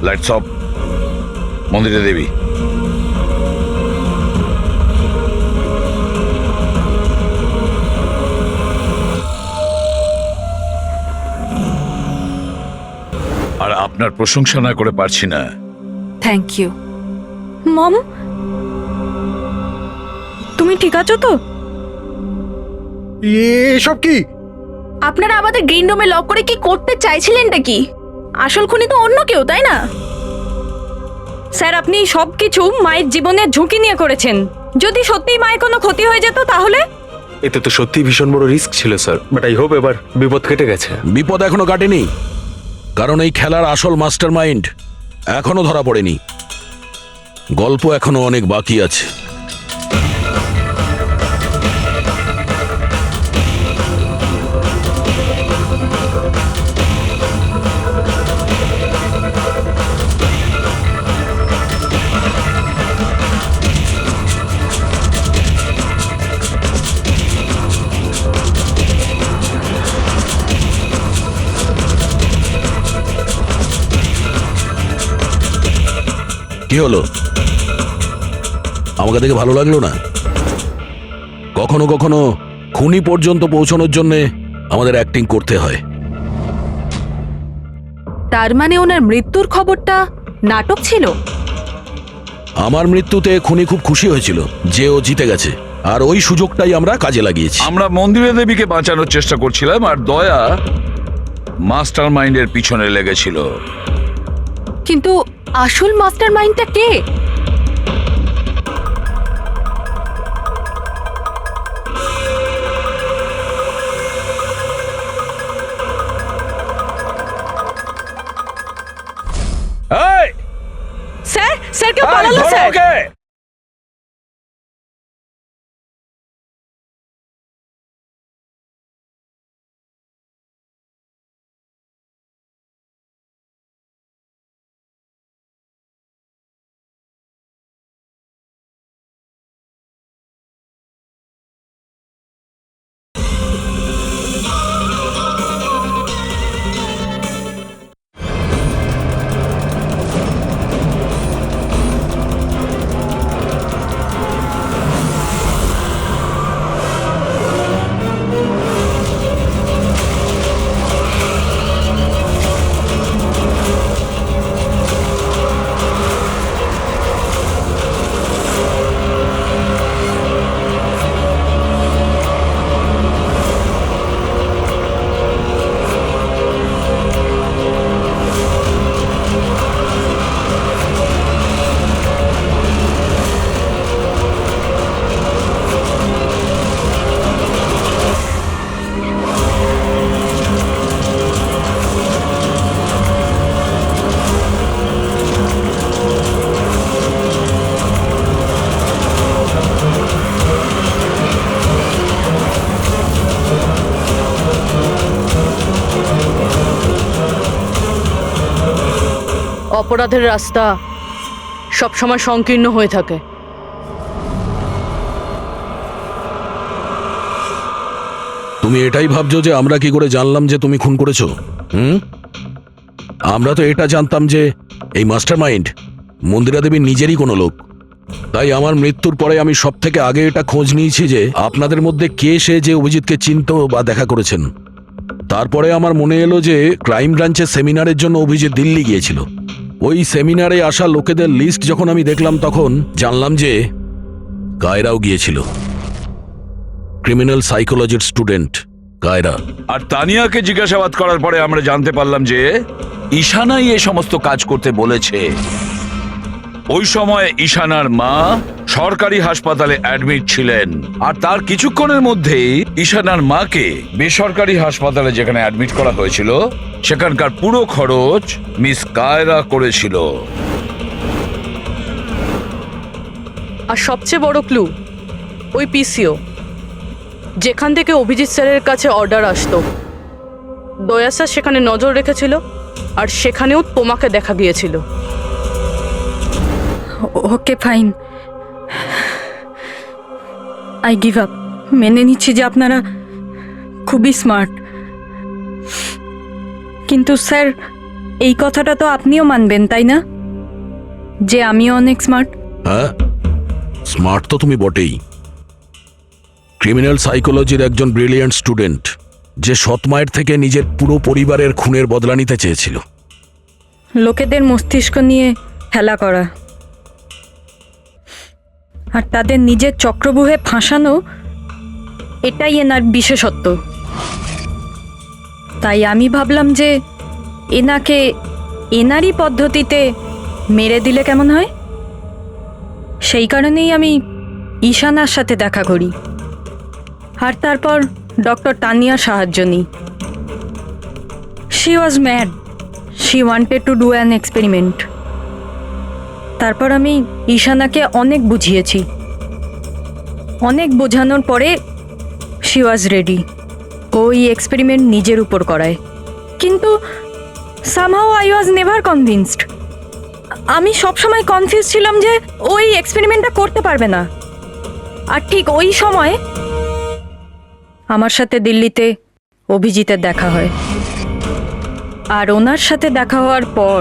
lights off. Mandira Debi, আর আপনার প্রশংসা না করে পারছি না। Thank you. মম, তুমি ঠিক আছো তো? এসব কি? আপনারা আমাদের গ্রিন রুমে লক করে কি করতে চাইছিলেনটা কি? আসল খুনি তো অন্য কেউ, তাই না? স্যার, আপনি সবকিছু মায়ের জীবনের ঝুঁকি নিয়ে করেছেন। যদি সত্যি মায়ের কোনো ক্ষতি হয়ে যেত তাহলে? এতে তো সত্যি ভীষণ বড় রিস্ক ছিল স্যার, বাট আই হোপ এবার বিপদ কেটে গেছে। বিপদ এখনো কাটেনি, কারণ এই খেলার আসল মাস্টার মাইন্ড এখনো ধরা পড়েনি। গল্প এখনো অনেক বাকি আছে। কি হলো? আমাকে দেখে ভালো লাগলো না? কখনো কখনো খুনি পর্যন্ত পৌঁছানোর জন্য আমাদের অ্যাক্টিং করতে হয়। তার মানে ওনার মৃত্যুর খবরটা নাটক ছিল? আমার মৃত্যুতে খুনি খুব খুশি হয়েছিল যে ও জিতে গেছে, আর ওই সুযোগটাই আমরা কাজে লাগিয়েছি। আমরা মন্দিরা দেবীকে বাঁচানোর চেষ্টা করছিলাম, আর দয়া মাস্টার মাইন্ডের পিছনে লেগেছিল। কিন্তু আসল মাস্টার মাইন্ডটা কে? স্যার, স্যার কেউ পালালো স্যার। অপরাধের রাস্তা সবসময় সংকীর্ণ হয়ে থাকে। তুমি এটাই ভাবছো যে আমরা কি করে জানলাম যে তুমি খুন করেছো? আমরা তো এটা জানতাম যে এই মাস্টারমাইন্ড মন্দিরা দেবীর নিজেরই কোনো লোক। তাই আমার মৃত্যুর পরে আমি সব থেকে আগে এটা খোঁজ নিয়েছি যে আপনাদের মধ্যে কে সে যে অভিজিৎকে চিনত বা দেখা করেছেন। তারপরে আমার মনে এলো যে ক্রাইম ব্রাঞ্চের সেমিনারের জন্য অভিজিৎ দিল্লি গিয়েছিল। ওই সেমিনারে আসা লোকেদের লিস্ট যখন আমি দেখলাম তখন জানলাম যে কায়রাও গিয়েছিল। ক্রিমিনাল সাইকোলজির স্টুডেন্ট কায়রা। আর তানিয়াকে জিজ্ঞাসাবাদ করার পরে আমরা জানতে পারলাম যে ঈশানাই এই সমস্ত কাজ করতে বলেছে। ওই সময় ঈশানার মা সরকারি হাসপাতালে অ্যাডমিট ছিলেন, আর তার কিছুক্ষণের মধ্যেই ঈশানার মাকে বেসরকারি হাসপাতালে যেখানে অ্যাডমিট করা হয়েছিল সেখানকার পুরো খরচ মিস কায়রা করেছিল। আর সবচেয়ে বড় ক্লু ওই পিসিও, যেখান থেকে অভিজিৎ স্যারের কাছে অর্ডার আসতো, দয়া স্যার সেখানে নজর রেখেছিল আর সেখানেও তোমাকে দেখা গিয়েছিল। Okay fine, I give up. মেনে নিচ্ছি যে আপনারা খুবই স্মার্ট, কিন্তু স্যার এই কথাটা তো আপনিও মানবেন তাই না, যে আমিও অনেক স্মার্ট? হ্যাঁ, স্মার্ট তো তুমি বটেই। ক্রিমিনাল সাইকোলজির একজন ব্রিলিয়ান্ট স্টুডেন্ট, যে সৎমায়ের থেকে নিজের পুরো পরিবারের খুনের বদলা নিতে চেয়েছিল। লোকেদের মস্তিষ্ক নিয়ে খেলা করা আর তাদের নিজের চক্রব্যূহে ফাঁসানো, এটাই এনার বিশেষত্ব। তাই আমি ভাবলাম যে এনাকে এনারই পদ্ধতিতে মেরে দিলে কেমন হয়। সেই কারণেই আমি ঈশানার সাথে দেখা করি আর তারপর ডক্টর তানিয়ার সাহায্য নিই। She was mad, she wanted to do an experiment. তারপর আমি ঈশানাকে অনেক বুঝিয়েছি, অনেক বোঝানোর পরে শি ওয়াজ রেডি। ওই এক্সপেরিমেন্ট নিজের উপর করায়, কিন্তু somehow I was never convinced. আমি সবসময় কনফিউজ ছিলাম যে ওই এক্সপেরিমেন্টটা করতে পারবে না। আর ঠিক ওই সময় আমার সাথে দিল্লিতে অভিজিতের দেখা হয়, আর ওনার সাথে দেখা হওয়ার পর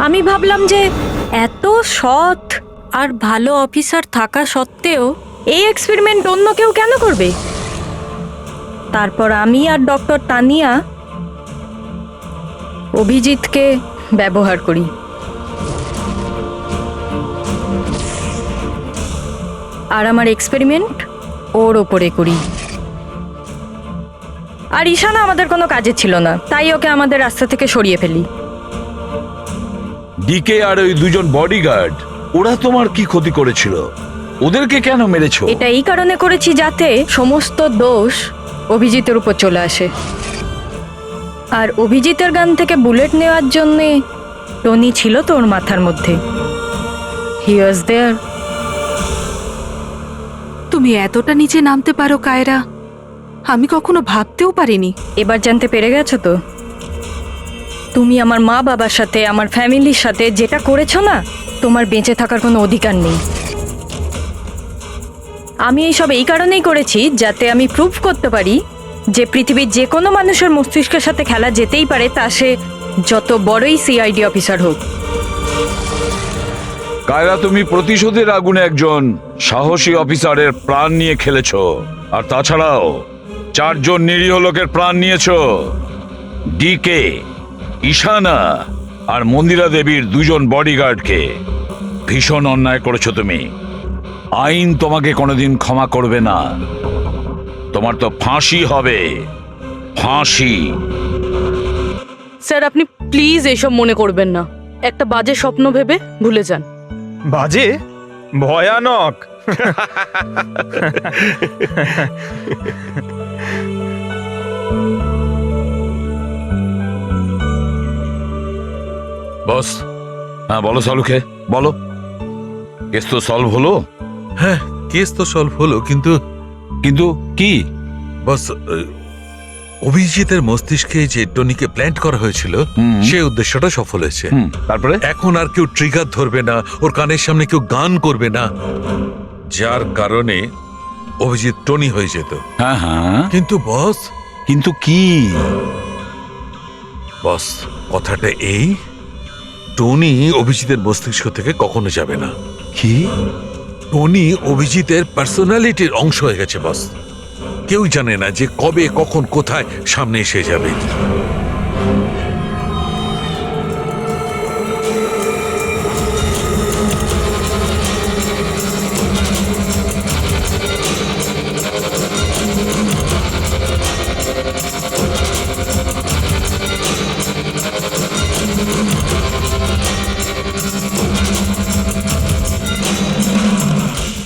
আমি ভাবলাম যে এত সৎ আর ভালো অফিসার থাকা সত্ত্বেও এই এক্সপেরিমেন্ট অন্য কেউ কেন করবে। তারপর আমি আর ডক্টর তানিয়া অভিজিৎকে ব্যবহার করি। আর আমার এক্সপেরিমেন্ট ওর ওপরে করি। আর ঈশানা আমাদের কোনো কাজে ছিল না, তাই ওকে আমাদের রাস্তা থেকে সরিয়ে ফেলি। ডিকে আর ওই দুজন বডিগার্ড, ওরা তোমার কি ক্ষতি করেছিল? ওদেরকে কেন মেরেছো? এটা এই কারণে করেছি যাতে সমস্ত দোষ অভিজিতের উপর চলে আসে। আর অভিজিতের গান থেকে বুলেট নেওয়ার জন্য টনি ছিল তো ওর মাথার মধ্যে। হি ওয়াজ দেয়ার। তুমি এতটা নিচে নামতে পারো কায়রা, আমি কখনো ভাবতেও পারিনি। এবার জানতে পেরে গেছো তো? তুমি আমার মা বাবার সাথে, আমার ফ্যামিলির সাথে যেটা করেছো না, তোমার বেঁচে থাকার কোনো অধিকার নেই। আমি এইসব এই কারণেই করেছি যাতে আমি প্রুভ করতে পারি যে পৃথিবীর যে কোনো মানুষের মস্তিষ্কের সাথে খেলা যেতেই পারে, তা সে যত বড়ই সিআইডি অফিসার হোক। কায়রা, তুমি প্রতিশোধের আগুনে একজন সাহসী অফিসারের প্রাণ নিয়ে খেলেছো, আর তাছাড়াও 4 জন নিরীহ লোকের প্রাণ নিয়েছো। ডিকে, ঈশানা আর মন্দিরা দেবীর 2 জন বডিগার্ডকে। ভীষণ অন্যায় করেছো তুমি। আইন তোমাকে কোনোদিন ক্ষমা করবে না। তোমার তো ফাঁসি হবে, ফাঁসি। স্যার আপনি প্লিজ এসব মনে করবেন না, একটা বাজে স্বপ্ন ভেবে ভুলে যান। বাজে? ভয়ানক। বস, হ্যাঁ বলো সালুকে, বলো। কেস তো সলভ হলো? হ্যাঁ, কেস তো সলভ হলো, কিন্তু কিন্তু কি বস, অভিজিতের মস্তিষ্কে যে টনিকে প্ল্যান্ট করা হয়েছিল সেই উদ্দেশ্যটা সফল হয়েছে। তারপরে এখন আর কেউ ট্রিগার ধরবে না, ওর কানের সামনে কেউ গান করবে না, যার কারণে অভিজিৎ টনি হয়ে যেত। হ্যাঁ হ্যাঁ, কিন্তু বস, কিন্তু কি বস, কথাটা এই, টনি অভিজিতের মস্তিষ্ক থেকে কখনো যাবে না। কি? টনি অভিজিতের পার্সোনালিটির অংশ হয়ে গেছে বস। কেউ জানে না যে কবে, কখন, কোথায় সামনে এসে যাবে।